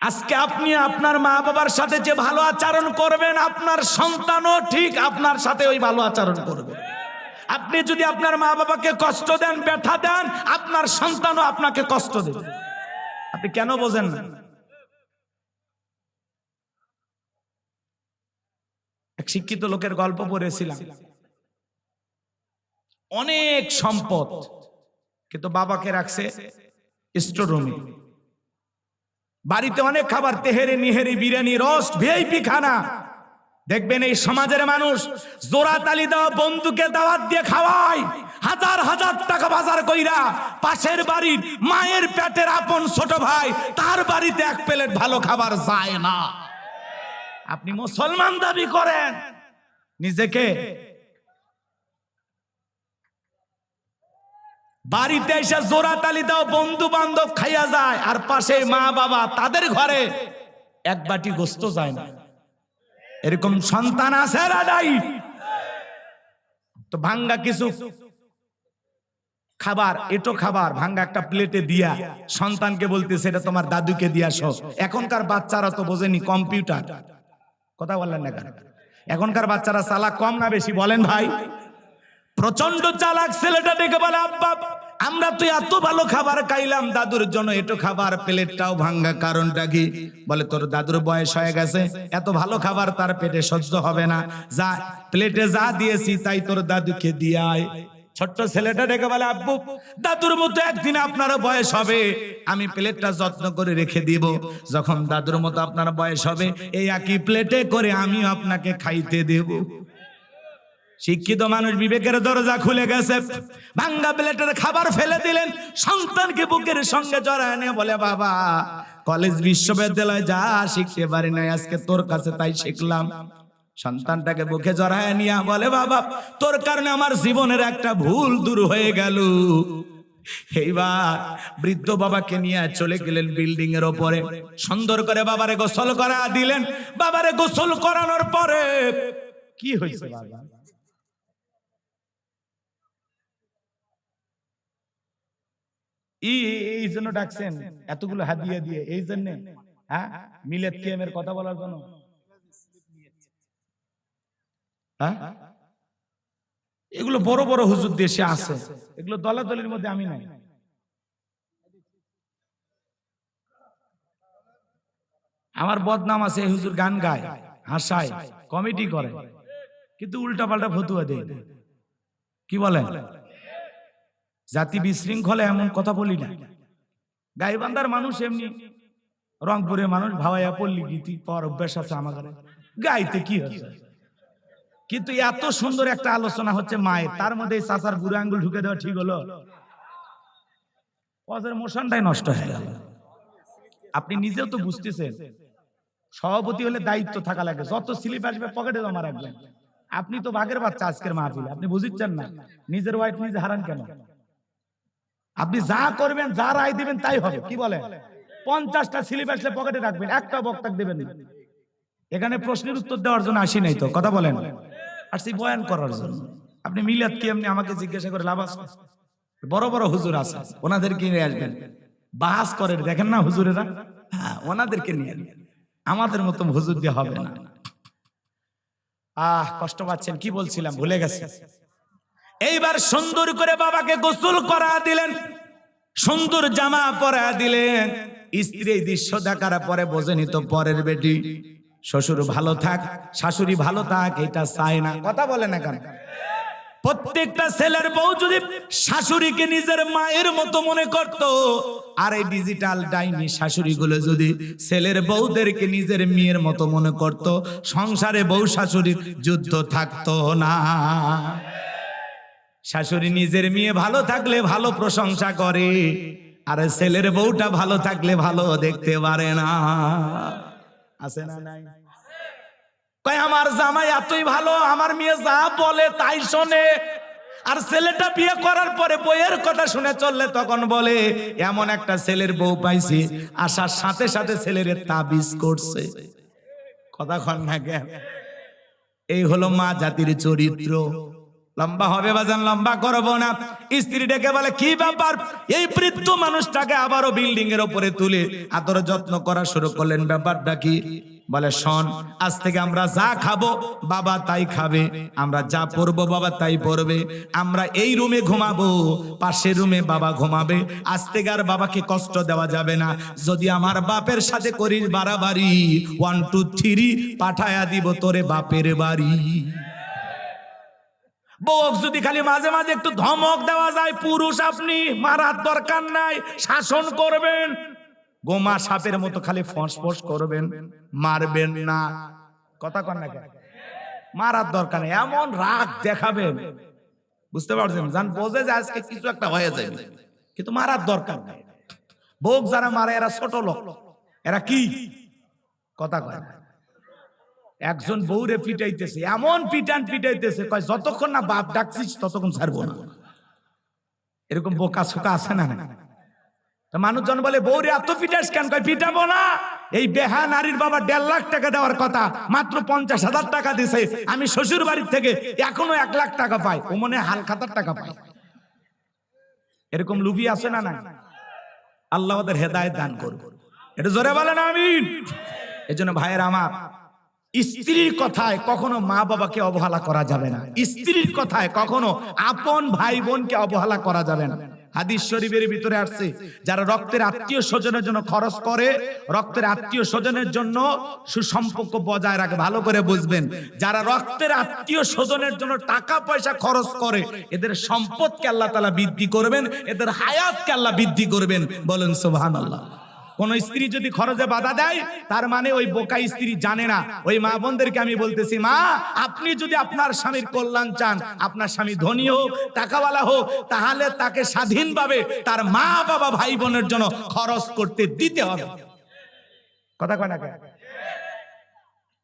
আজকে আপনি আপনার মা বাবার সাথে যে ভালো আচরণ করবেন, আপনার সন্তানও ঠিক আপনার সাথে ওই ভালো আচরণ করবে। আপনি যদি আপনার মা বাবাকে কষ্ট দেন, ব্যথা দেন, আপনার সন্তানও আপনাকে কষ্ট দেবে। আপনি কেন বোঝেন না? এক শিক্ষিত লোকের গল্প পড়েছিলাম, অনেক সম্পদ, কিন্তু বাবাকে রাখছে স্টোররুমে। বাড়িতে অনেক খাবার, তেহেরি নিহেরি বিরিয়ানি রোস্ট ভিআইপি খানা। দেখবেন এই সমাজের মানুষ জোড়া তালি দেওয়া বন্ধুকে দাওয়াত দিয়ে খাওয়ায়, হাজার হাজার টাকা বাজার কইরা পাশের বাড়ির মায়ের পেটের আপন ছোট ভাই, তার বাড়িতে এক প্লেট ভালো খাবার যায় না। আপনি মুসলমান দাবি করেন নিজেকে, বাড়িতে এসে জোড়া তালি দাও বন্ধু বান্ধব খাইয়া যায়, আর পাশে মা বাবা তাদের ঘরে এক বাটি গোস্ত যায় না। এরকম সন্তান আছে না নাই? তো ভাঙ্গা কিছু খাবার, এটো খাবার ভাঙ্গা একটা প্লেটে দিয়া সন্তানকে বলতেছে এটা তোমার দাদুকে দিয়া সব। এখনকার বাচ্চারা তো বোঝেনি কম্পিউটার। কথা বললেন না কেন? এখনকার বাচ্চারা চালাক কম না বেশি বলেন ভাই? প্রচন্ড চালাক। ছেলেটা ডেকে বলে, আব্বা আমরা তো এত ভালো খাবার খাইলাম, দাদুর জন্য এটো খাবার, প্লেটটাও ভাঙ্গা, কারণটা কি? বলে তোর দাদুর বয়স হয়ে গেছে, এত ভালো খাবার তার পেটে সহ্য হবে না, যা প্লেটে যা দিয়েছি তাই তোর দাদুকে দিয়ে আয়। ছোট্ট ছেলেটা ডেকে বলে, আব্বু দাদুর মতো একদিন আপনারও বয়স হবে, আমি প্লেটটা যত্ন করে রেখে দিব, যখন দাদুর মতো আপনার বয়স হবে এই একই প্লেটে করে আমিও আপনাকে খাইতে দেব। শিক্ষিত মানুষ বিবেকের দরজা খুলে গেছে, ভাঙ্গা প্লেটের খাবার ফেলে দিলেন, সন্তানকে বুকের সঙ্গে জড়ায় নিয়ে বলে, বাবা কলেজ বিশ্ববিদ্যালয় যা শিখতে পারি না আজকে তোর কাছে তাই শিখলাম। সন্তানটাকে বুকে জড়ায় নিয়ে বলে, বাবা তোর কারণে আমার জীবনের একটা ভুল দূর হয়ে গেল। এইবার বৃদ্ধ বাবাকে নিয়ে চলে গেলেন বিল্ডিং এর উপরে, সুন্দর করে বাবারে গোসল করা দিলেন। বাবারে গোসল করানোর পরে কি হয়েছে বাবা? এই জন্য ডাকছেন এতগুলো হাদিয়া দিয়ে, এই জন্য হ্যাঁ মিলাদ কিয়ামের কথা বলার জন্য? হ্যাঁ এগুলো বড় বড় হুজুর দেশে আছে, এগুলো দলাদলির মধ্যে আমি নাই। আমার বদনাম আছে, এই হুজুর গান গায়, হাসায়, কমেডি করে, কিন্তু উল্টা পাল্টা ফতুয়া দেয়। কি বলেন? জাতি বিশৃঙ্খলা এমন কথা বলি না। গাইবান্ধার মানুষ এমনি, রংপুরের মানুষ ভাওয়াইয়া পল্লী গীতি পর অভ্যাস আছে আমাদের, গাইতে কি হচ্ছে। কিন্তু এত সুন্দর একটা আলোচনা হচ্ছে মায়ের, তার মধ্যে চাচার বুড়ো আঙ্গুল ঢুকে দেওয়া ঠিক হলো? ওদের মোশনটাই নষ্ট হয়ে গেল। আপনি নিজেও তো বুঝতেছেন, সভাপতি হলে দায়িত্ব থাকা লাগে, যত স্লিপ আসবে পকেটে জমা রাখবেন। আপনি তো বাঘের বাচ্চা আজকের মাহফিলে, আপনি বুঝিচ্ছেন না, নিজের ওয়াইফ নিজে হারান কেন? আপনি যা করবেন, যা রায় দিবেন তাই হবে। কি বলেন? 50টা স্লিপ আসলে পকেটে রাখবেন, একটা বক্তাক দেবেন না। এখানে প্রশ্নের উত্তর দেওয়ার জন্য আসি নাই তো, কথা বলেন, আর সেই বয়ান করার জন্য। আপনি মিলাদ কি এমনি আমাকে জিজ্ঞাসা করে লাভ আছে? বড় বড় হুজুর আছে, ওনাদেরকে নিয়ে আসবেন, বাহাস করে দেখেন না হুজুরেরা, হ্যাঁ ওনাদেরকে নিয়ে আসবেন, আমাদের মতো হুজুর দিয়ে হবে না। কষ্ট পাচ্ছেন, কি বলছিলাম ভুলে গেছি। এইবার সুন্দর করে বাবাকে গোসল করা দিলেন, সুন্দর জামা পরা দিলেন। স্ত্রী এই দৃশ্য দেখার পরে বোঝেনি তো পরের বেটি, শ্বশুর ভালো থাক, শাশুড়ি ভালো থাক, এটা চায় না। কথা বলে না কেন? প্রত্যেকটা ছেলের বউ যদি শাশুড়িকে নিজের মায়ের মতো মনে করত, আর এই ডিজিটাল ডাইনি শাশুড়ি গুলো যদি ছেলের বউদেরকে নিজের মেয়ের মতো মনে করত, সংসারে বউ শাশুড়ির যুদ্ধ থাকতো না। শাশুড়ি নিজের মেয়ে ভালো থাকলে ভালো প্রশংসা করে, আর ছেলের বউটা ভালো থাকলে ভালো দেখতে পারে না। আছে না? নাই? কয় আমার জামাই এতই ভালো, আমার মেয়ে যা বলে তাই শোনে। আর ছেলেটা বিয়ে করার পরে বইয়ের কথা শুনে চললে তখন বলে এমন একটা ছেলের বউ পাইছি, আসার সাথে সাথে ছেলের তাবিজ করছে। কথা কন না কেন? এই হলো মা জাতির চরিত্র। লম্বা হবে বাজান, লম্বা করবো না। স্ত্রী ডেকে বলে কি ব্যাপার? এই বৃদ্ধ মানুষটাকে আবারও বিল্ডিং এর উপরে তুলে আদর যত্ন করা শুরু করলেন। ব্যাপারটা কি? বলে শোন, আজ থেকে আমরা যা খাবো বাবা তাই খাবে, আমরা যা পরবো বাবা তাই পরবে, আমরা এই রুমে ঘুমাবো, পাশের রুমে বাবা ঘুমাবে, আজ থেকে আর বাবাকে কষ্ট দেওয়া যাবে না। যদি আমার বাপের সাথে করিস বাড়াবাড়ি, 1 2 3 পাঠায়া দিব তোরে বাপের বাড়ি। বউ যদি খালি মাঝে মাঝে একটু ধমক দেওয়া যায়, পুরুষ আপনি মারার দরকার নাই, শাসন করবেন। গোমা সাপের মতো খালি ফসফস করবেন, মারবেন না। কথা কন না কেন? মারার দরকার নেই, এমন রাগ দেখাবেন, বুঝতে পারছেন? জান বোঝে যে আজকে কিছু একটা হয়ে যাবে, কিন্তু মারার দরকার নেই। বউ যারা মারে এরা ছোট লোক, এরা কি? কথা কয় না। একজন বউরে পিটাইতেছে, এমন পিটাইতেছে, কয় যতক্ষণ না বাপ ডাকছিস ততক্ষণ ছাড়বো না। এরকম বোকা শোকা আছে না? মানুষজন বলে বউরে এত পিটাস কেন? কয় পিটাবো না। এই বেহা নারীর বাবা 1.5 লাখ টাকা দেওয়ার কথা, মাত্র 50,000 টাকা দিছে। আমি শ্বশুর বাড়ির থেকে এখনো 1 লাখ টাকা পাই, ও মনে হাল খাতার টাকা পাই। এরকম লুবি আছে না? না। আল্লাহ ওদের হেদায়েত দান করুন। এটা জোরে বলেন আমিন। এজন্য ভাইয়ের আমার, স্ত্রীর কথায় কখনো মা বাবাকে অবহেলা করা যাবে না। স্ত্রীর কথায় কখনো আপন ভাই বোনকে অবহেলা করা যাবে না। হাদিস শরীফের ভিতরে আসছে, যারা রক্তের আত্মীয় স্বজনের জন্য খরচ করে, রক্তের আত্মীয় স্বজনের জন্য সুসম্পর্ক বজায় রাখে। ভালো করে বুঝবেন, যারা রক্তের আত্মীয় স্বজনের জন্য টাকা পয়সা খরচ করে, এদের সম্পদকে আল্লাহ তাআলা বৃদ্ধি করবেন, এদের হায়াতকে আল্লাহ বৃদ্ধি করবেন। বলেন সুবহানাল্লাহ। কোন স্ত্রী যদি খরচে বাধা দেয়, তার মানে ওই বোকা স্ত্রী জানে না। ওই মা বোনদেরকে আমি বলতেছি, মা আপনি যদি আপনার স্বামীর কল্যাণ চান, আপনার স্বামী ধনী হোক, টাকাওয়ালা হোক, তাহলে তাকে স্বাধীনভাবে তার মা বাবা ভাই বোনের জন্য খরচ করতে দিতে হবে। কথা কয় না?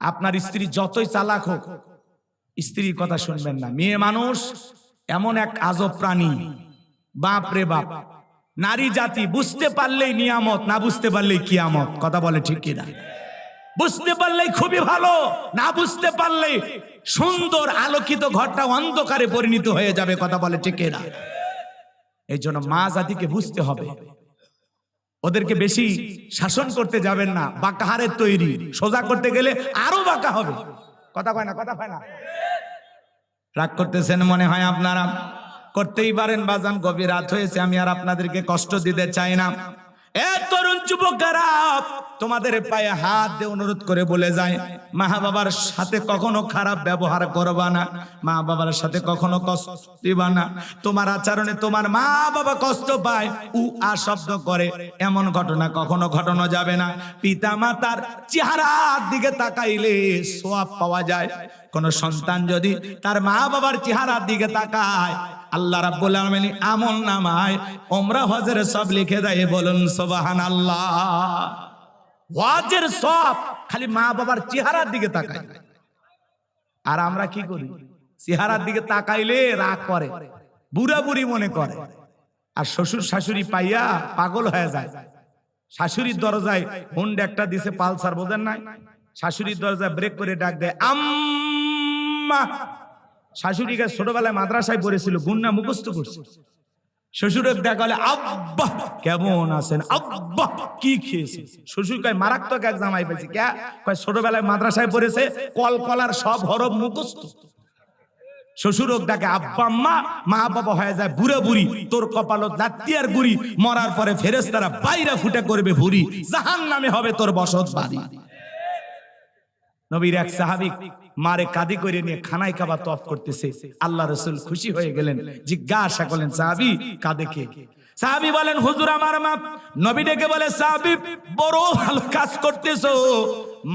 আপনার স্ত্রী যতই চালাক হোক, স্ত্রীর কথা শুনবেন না। মেয়ে মানুষ এমন এক আজব প্রাণী, বাপ রে বাপ। নারী জাতি বুঝতে পারলেই নিয়ামত, না বুঝতে পারলেই কিয়ামত। কথা বলে ঠিক কিনা? বুঝতে পারলেই খুবই ভালো, না বুঝতে পারলেই সুন্দর আলোকিত ঘরটা অন্ধকারে পরিণত হয়ে যাবে। কথা বলে ঠিক কিনা? এই জন্য মা জাতিকে বুঝতে হবে, ওদেরকে বেশি শাসন করতে যাবেন না। বাঁকা হারের তৈরি, সোজা করতে গেলে আরো বাঁকা হবে। কথা কয় না? কথা কয় না? রাগ করতেছেন মনে হয় আপনারা? করতেই পারেন বাজান, গভীর রাত হয়েছে, আমি আর আপনাদেরকে কষ্ট দিতে চাই না। এ তরুণ যুবকেরা, তোমাদের পায়ে হাত দিয়ে অনুরোধ করে বলে যায়, মা বাবার সাথে কখনো খারাপ ব্যবহার করবা না, মা বাবার সাথে কখনো কষ্ট দিবা না। তোমার আচরণে তোমার মা বাবা কষ্ট পায়, আ শব্দ করে, এমন ঘটনা কখনো ঘটানো যাবে না। পিতা মাতার চেহারার দিকে তাকাইলে সওয়াব পাওয়া যায়। কোন সন্তান যদি তার মা বাবার চেহারার দিকে তাকায়, আল্লাহ রাব্বুল আলামিন আমল নামায় উমরা হজের সব লিখে দেয়। বলুন সুবহানাল্লাহ। হজের সব খালি মা বাবার চেহারার দিকে তাকায়। আর আমরা কি করি? চেহারার দিকে তাকাইলে রাগ করে, বুড়া বুড়ি মনে করে, আর শ্বশুর শাশুড়ি পাইয়া পাগল হয়ে যায়। শাশুড়ির দরজায় হুন্ড একটা দিছে পালসার, বোঝেন নাই? শাশুড়ির দরজায় ব্রেক করে ডাক দেয় আম্মা। শাশুড়িকে ছোটবেলায় মাদ্রাসায় পড়েছিল, গুন্না মুখস্থ করছে। শ্বশুরের দেখা হলে আব্বা কেমন আছেন, আব্বা কি খেয়েছেন। শ্বশুর কয় মারাত্মক এক জামাই পেয়েছি। কে কয় ছোটবেলায় মাদ্রাসায় পড়েছে, কলকলার সব হরফ মুখস্থ। শ্বশুরক ডাকে আব্বা আম্মা, মা বাবা হয়ে যায় বুড়া বুড়ি। তোর কপালত লাত্তিয়ার গুড়ি, মরার পরে ফেরেশতারা বাইরে ফুটে করবে ভুরি, জাহান্নামে হবে তোর বসত বাড়ি। নবীর এক সাহাবী মারে কাঁদি করে নিয়ে খানায় কাবা তওয়াফ করতেছে। আল্লাহ রাসূল খুশি হয়ে গেলেন, জিজ্ঞাসা করলেন সাহাবী কাঁদে কে? সাহাবী বলেন হুজুর আমার মা। নবী ডেকে বলে সাহাবী বড় ভালো কাজ করতেছো,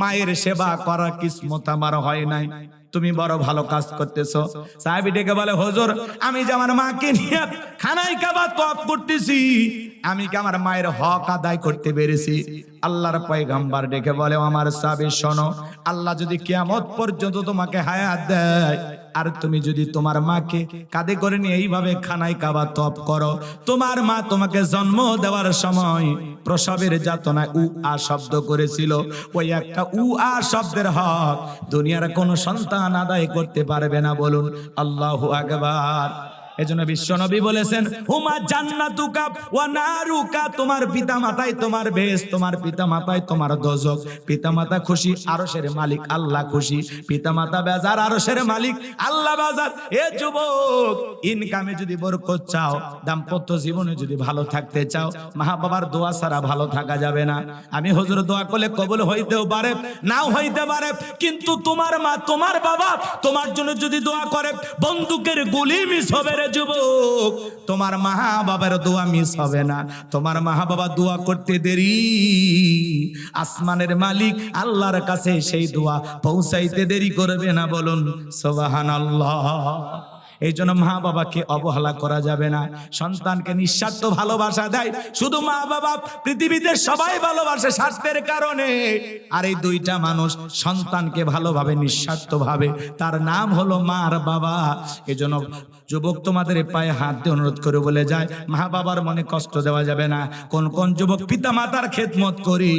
মায়ের সেবা করার কিসমত আমার হয় নাই, তুমি বড় ভালো কাজ করতেছো। সাহাবী ডেকে বলে হুজুর আমি যে আমার মাকে নিয়ে খানায় কাবা তওয়াফ করতেছি, আমি কি আমার মায়ের হক আদায় করতে পেরেছি? আল্লাহর পয়গম্বর ডেকে বলে আমার সাহাবী শোনো, আল্লাহ যদি কিয়ামত পর্যন্ত তোমাকে হায়াত দেয়, আর তুমি যদি তোমার মাকে কাঁধে করে নিয়ে এইভাবে খানায় কাবা তওয়াফ করো, তোমার মা তোমাকে জন্ম দেওয়ার সময় প্রসবের যাতনায় আ শব্দ করেছিল, ওই একটা আ শব্দের হক দুনিয়ার কোন সন্তান আদায় করতে পারবে না। বলুন আল্লাহু আকবার। এজন্য বিশ্বনবী বলেছেন হুমা জান্নাতুকা ওয়া নারুকা, তোমার পিতা মাতাই তোমার বেহেশত, তোমার পিতা মাতাই তোমার দোজখ। পিতা মাতা খুশি, আরশের মালিক আল্লাহ খুশি। পিতা মাতা বেজার, আরশের মালিক আল্লাহ বেজার। এ যুবক, ইনকামে যদি বরকত চাও, দাম্পত্য জীবনে যদি ভালো থাকতে চাও, মা বাবার দোয়া ছাড়া ভালো থাকা যাবে না। আমি হুজুর দোয়া করলে কবুল হইতেও পারে, নাও হইতে পারে, কিন্তু তোমার মা তোমার বাবা তোমার জন্য যদি দোয়া করে, বন্দুকের গুলি মিস হবে রে যুবক, তোমার মা বাবার দোয়া মিস হবে না। তোমার মা বাবা দোয়া করতে দেরি, আসমানের মালিক আল্লাহর কাছে সেই দোয়া পৌঁছাইতে দেরি করবে না। বলুন সুবহানাল্লাহ। এই জন্য মা বাবাকে অবহেলা করা যাবে না। সন্তানকে নিঃস্বার্থ ভালোবাসা দেয় শুধু মা বাবা, পৃথিবীতে সবাই ভালোবাসে স্বার্থের কারণে। আর এই দুইটা মানুষ সন্তানকে ভালোভাবে নিঃস্বার্থ ভাবে, তার নাম হলো মা আর বাবা। এই জন্য যুবক তোমাদের পায়ে হাত দিয়ে অনুরোধ করে বলে যায়, মা বাবার মনে কষ্ট দেওয়া যাবে না। কোন কোন যুবক পিতা মাতার খেদমত করি,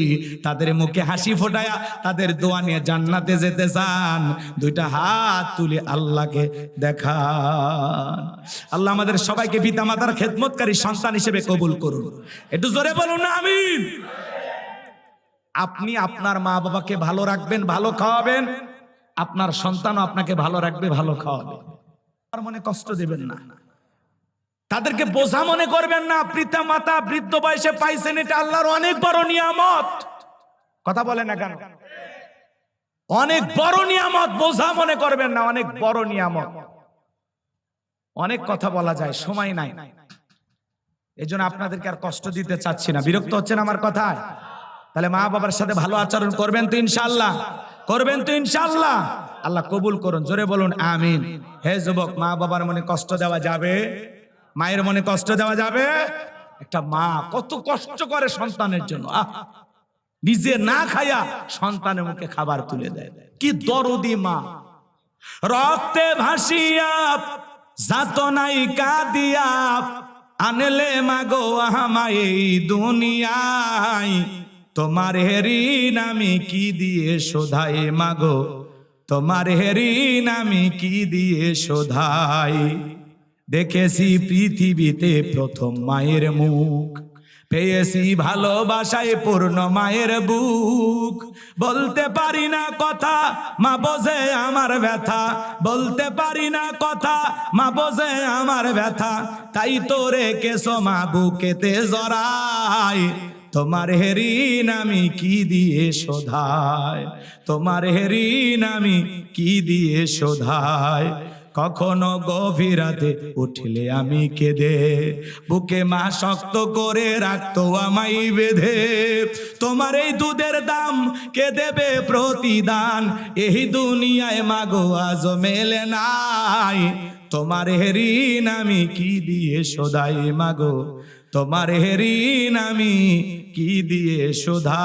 তাদের মুখে হাসি ফোটায়া তাদের দোয়া নিয়ে জান্নাতে যেতে চান, দুইটা হাত তুলে আল্লাহকে দেখা। আল্লাহ আমাদের সবাইকে পিতা মাতার খেদমতকারী সন্তান হিসেবে কবুল করুন। একটু জোরে বলুন না আমিন। আপনি আপনার মা বাবাকে ভালো রাখবেন, ভালো খাওয়াবেন, আপনার সন্তানও আপনাকে ভালো রাখবে, ভালো খাওয়াবে। আর মনে কষ্ট দেবেন না, তাদেরকে বোঝা মনে করবেন না। পিতা মাতা বৃদ্ধ বয়সে পাইছেন, এটা আল্লাহর অনেক বড় নিয়ামত। কথা বলে না কেন? অনেক বড় নিয়ামত, বোঝা মনে করবেন না, অনেক বড় নিয়ামত। অনেক কথা বলা যায়, সময় নাই, এজন্য আপনাদেরকে আর কষ্ট দিতে চাচ্ছি না। বিরক্ত হচ্ছেন আমার কথায়? তাহলে মা বাবার সাথে ভালো আচরণ করবেন তো ইনশাআল্লাহ? করবেন তো ইনশাআল্লাহ? আল্লাহ কবুল করুন, জোরে বলুন আমিন। হে যুবক, মা বাবার মনে কষ্ট দেওয়া যাবে? মায়ের মনে কষ্ট দেওয়া যাবে? একটা মা কত কষ্ট করে সন্তানের জন্য, নিজে না খায়া সন্তানের মুখে খাবার তুলে দেয়। কি দরদি মা! রক্তে ভাসিয়া যাতনাই কাঁদিয়া আনলে মাগো আমায় এই দুনিয়ায়, তোমার ঋণ আমি কি দিয়ে শোধাই মাগো, তোমার ঋণ আমি কি দিয়ে শোধাই। দেখেছি পৃথিবীতে প্রথম মায়ের মুখ, পেয়েছি ভালোবাসায় পূর্ণ মায়ের বুক। বলতে পারি না কথা, মা বোঝে আমার ব্যথা, বলতে পারি না কথা, মা বোঝে আমার ব্যথা। তাই তো রেখেছো মা বুকেতে জড়াই, তোমার ঋণ আমি কি দিয়ে শোধাই, তোমার ঋণ আমি কি দিয়ে শোধাই। কখনো গভীর রাতে উঠলে আমি কেঁদে, বুকে মা শক্ত করে রাখতো আমায় বেঁধে। তোমার এই দুধের দাম কে দেবে প্রতিদান, এই দুনিয়ায় মাগো আজ মেলে নাই। তোমার ঋণ আমি কি দিয়ে শোধাই মাগো, তোমার ঋণ আমি কি দিয়ে শোধাই।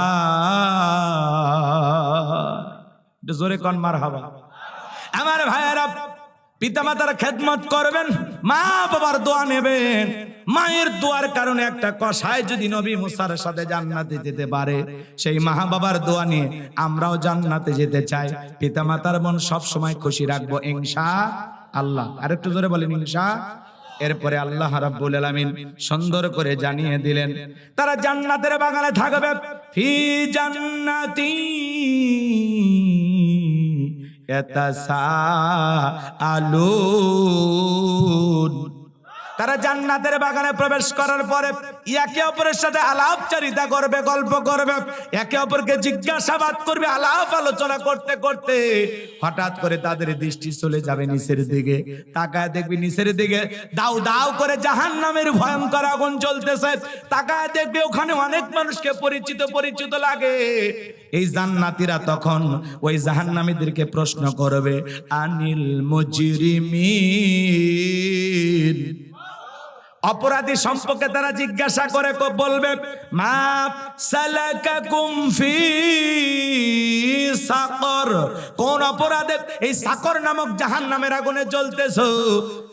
জোরে কন মারহাবা। আমার ভাইয়েরা, পিতামাতার খেদমত করবেন, মা বাবার দোয়া নেবেন। মায়ের দোয়ার কারণে একটা কসাই যদি নবী মুসার সাথে জান্নাতে যেতে পারে, সেই মা বাবার দোয়া নিয়ে আমরাও জান্নাতে যেতে চাই। পিতামাতার মন সব সময় খুশি রাখবো ইনশাআল্লাহ। আরেকটু জোরে বলেন ইনশাআল্লাহ। এরপরে আল্লাহ রাব্বুল আলামিন সুন্দর করে জানিয়ে দিলেন তারা জান্নাতের বাগানে থাকবে। ফি জান্নাতি ইয়াতাসাআলুন। তারা জান্নাতের বাগানে প্রবেশ করার পরে একে অপরের সাথে আলাপচারিতা করবে, গল্প করবে, একে অপরকে জিজ্ঞাসাবাদ করবে। আলাপ আলোচনা করতে করতে হঠাৎ করে তাদের দৃষ্টি চলে যাবে নিচের দিকে। তাকায় দেখবি নিচের দিকে দাউ দাউ করে জাহান্নামের ভয়ঙ্কর আগুন জ্বলতেছে। তাকায় দেখবি ওখানে অনেক মানুষকে পরিচিত পরিচিত লাগে। এই জান্নাতীরা তখন ওই জাহান্নামীদেরকে প্রশ্ন করবে, আনিল মুজরিমিন। অপরাধী সম্পর্কে তারা জিজ্ঞাসা করে বলবে, মা সালাকাকুম ফি সাকর। কোন অপরাধে এই সাকর নামক জাহান্নামের আগুনে জ্বলতেছো?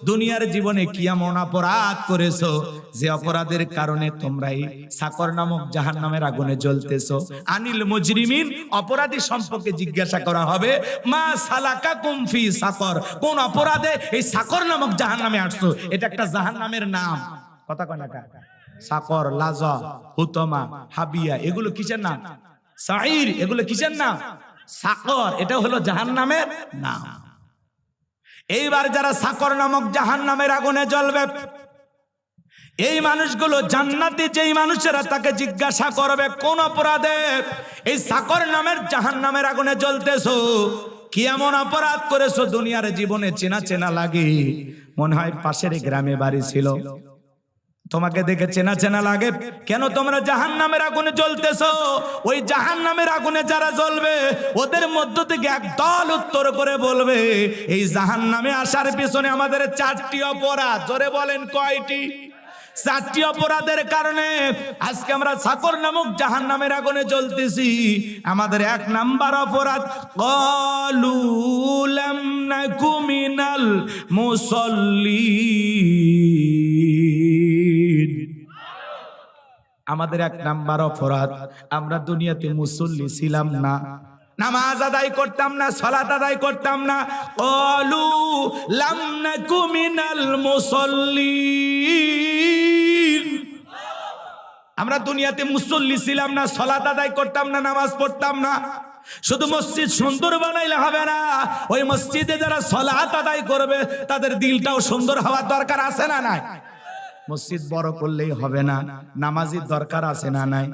দুনিয়ার জীবনে কি এমন অপরাধ করেছো যে অপরাধের কারণে তোমরা এই সাকর নামক জাহান্নামের আগুনে জ্বলতেছো? আনিল মুজরিমিন, অপরাধী সম্পর্কে জিজ্ঞাসা করা হবে, মা সালাকাকুম ফি সাকর। কোন অপরাধে এই সাকর নামক জাহান্নামে আসছো? এটা একটা জাহান্নামের নাম। কথা কয় না কা? সাকর, লাজা, হুতমা, হাবিয়া, এগুলো কিসের নাম? সাইর, এগুলো কিসের নাম? সাকর, এটা হলো জাহান্নামের নাম। এইবার যারা সাকর নামক জাহান্নামের আগুনে জ্বলবে, এই মানুষগুলো জান্নাতি যেই মানুষেরা তাকে জিজ্ঞাসা করবে, কোন অপরাধে এই সাকর নামের জাহান্নামের আগুনে জ্বলতেছো? কি এমন অপরাধ করেছো দুনিয়ার জীবনে চেনা চেনা লাগে? মনে হয় পাশের গ্রামে বাড়ি ছিল, তোমাকে দেখে চেনা চেনা লাগে। কেন তোমরা জাহান্নামের আগুনে জ্বলতেছো? ওই জাহান্নামের আগুনে যারা জ্বলবে ওদের মধ্য থেকে এক দল উত্তর করে বলবে, এই জাহান্নামে আসার পিছনে আমাদের 4টি অপরাধ। জোরে বলেন কয়টি? 4টি অপরাধের কারণে আজকে আমরা সাকর নামক জাহান্নামের আগুনে জ্বলতেছি। আমাদের 1 নাম্বার অপরাধ, ক্বালু লাম নাকু মিনাল মুসাল্লিন। আমাদের 1 নাম্বার অপরাধ, আমরা দুনিয়াতে মুসল্লি ছিলাম না, নামাজ আদায় করতাম না, সালাত আদায় করতাম না। ক্বালু লাম নাকু মিনাল মুসাল্লিন। আমরা দুনিয়াতে মুসল্লি ছিলাম না, সালাত আদায় করতাম না, নামাজ পড়তাম না। শুধু মসজিদ সুন্দর বানাইলে হবে না, ওই মসজিদে যারা সালাত আদায় করবে তাদের দিলটাও সুন্দর হওয়ার দরকার আছে না নাই? মসজিদ বড় করলেই হবে না, নামাজির দরকার আছে না নাই?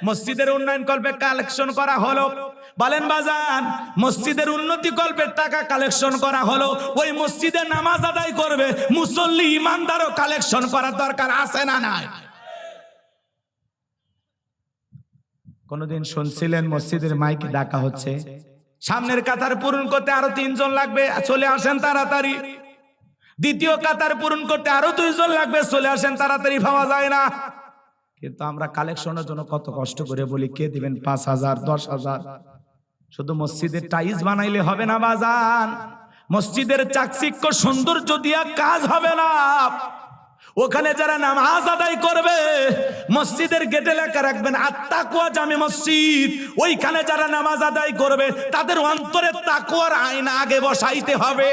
মসজিদের উন্নয়ন কল্পে কালেকশন করা হলো, বলেন বাজান, মসজিদের উন্নতি কল্পে টাকা কালেকশন করা হলো, ওই মসজিদে নামাজ আদায় করবে মুসল্লি ইমানদারও কালেকশন করার দরকার আছে না নাই? কোনদিন শুনছিলেন মসজিদের মাইকে ডাকা হচ্ছে, সামনের কাতার পূরণ করতে আরো 3 জন লাগবে, চলে আসেন তাড়াতাড়ি। দ্বিতীয় কাতার পূরণ করতে আরো 2 জন লাগবে, চলে আসেন তাড়াতাড়ি। পাওয়া যায় না। কিন্তু আমরা কালেকশনের জন্য কত কষ্ট করে বলি, কে দিবেন 5,000 10,000। শুধু মসজিদের টাইলস বানাইলে হবে না বাজান, মসজিদের চাকচিক্য সৌন্দর্য দিয়া কাজ হবে না। ওখানে যারা নামাজ আদায় করবে, মসজিদের গেটে লেখা রাখবেন আত-তাকওয়া জামে মসজিদ, ওইখানে যারা নামাজ আদায় করবে তাদের অন্তরে তাকওয়ার আয়না আগে বসাইতে হবে।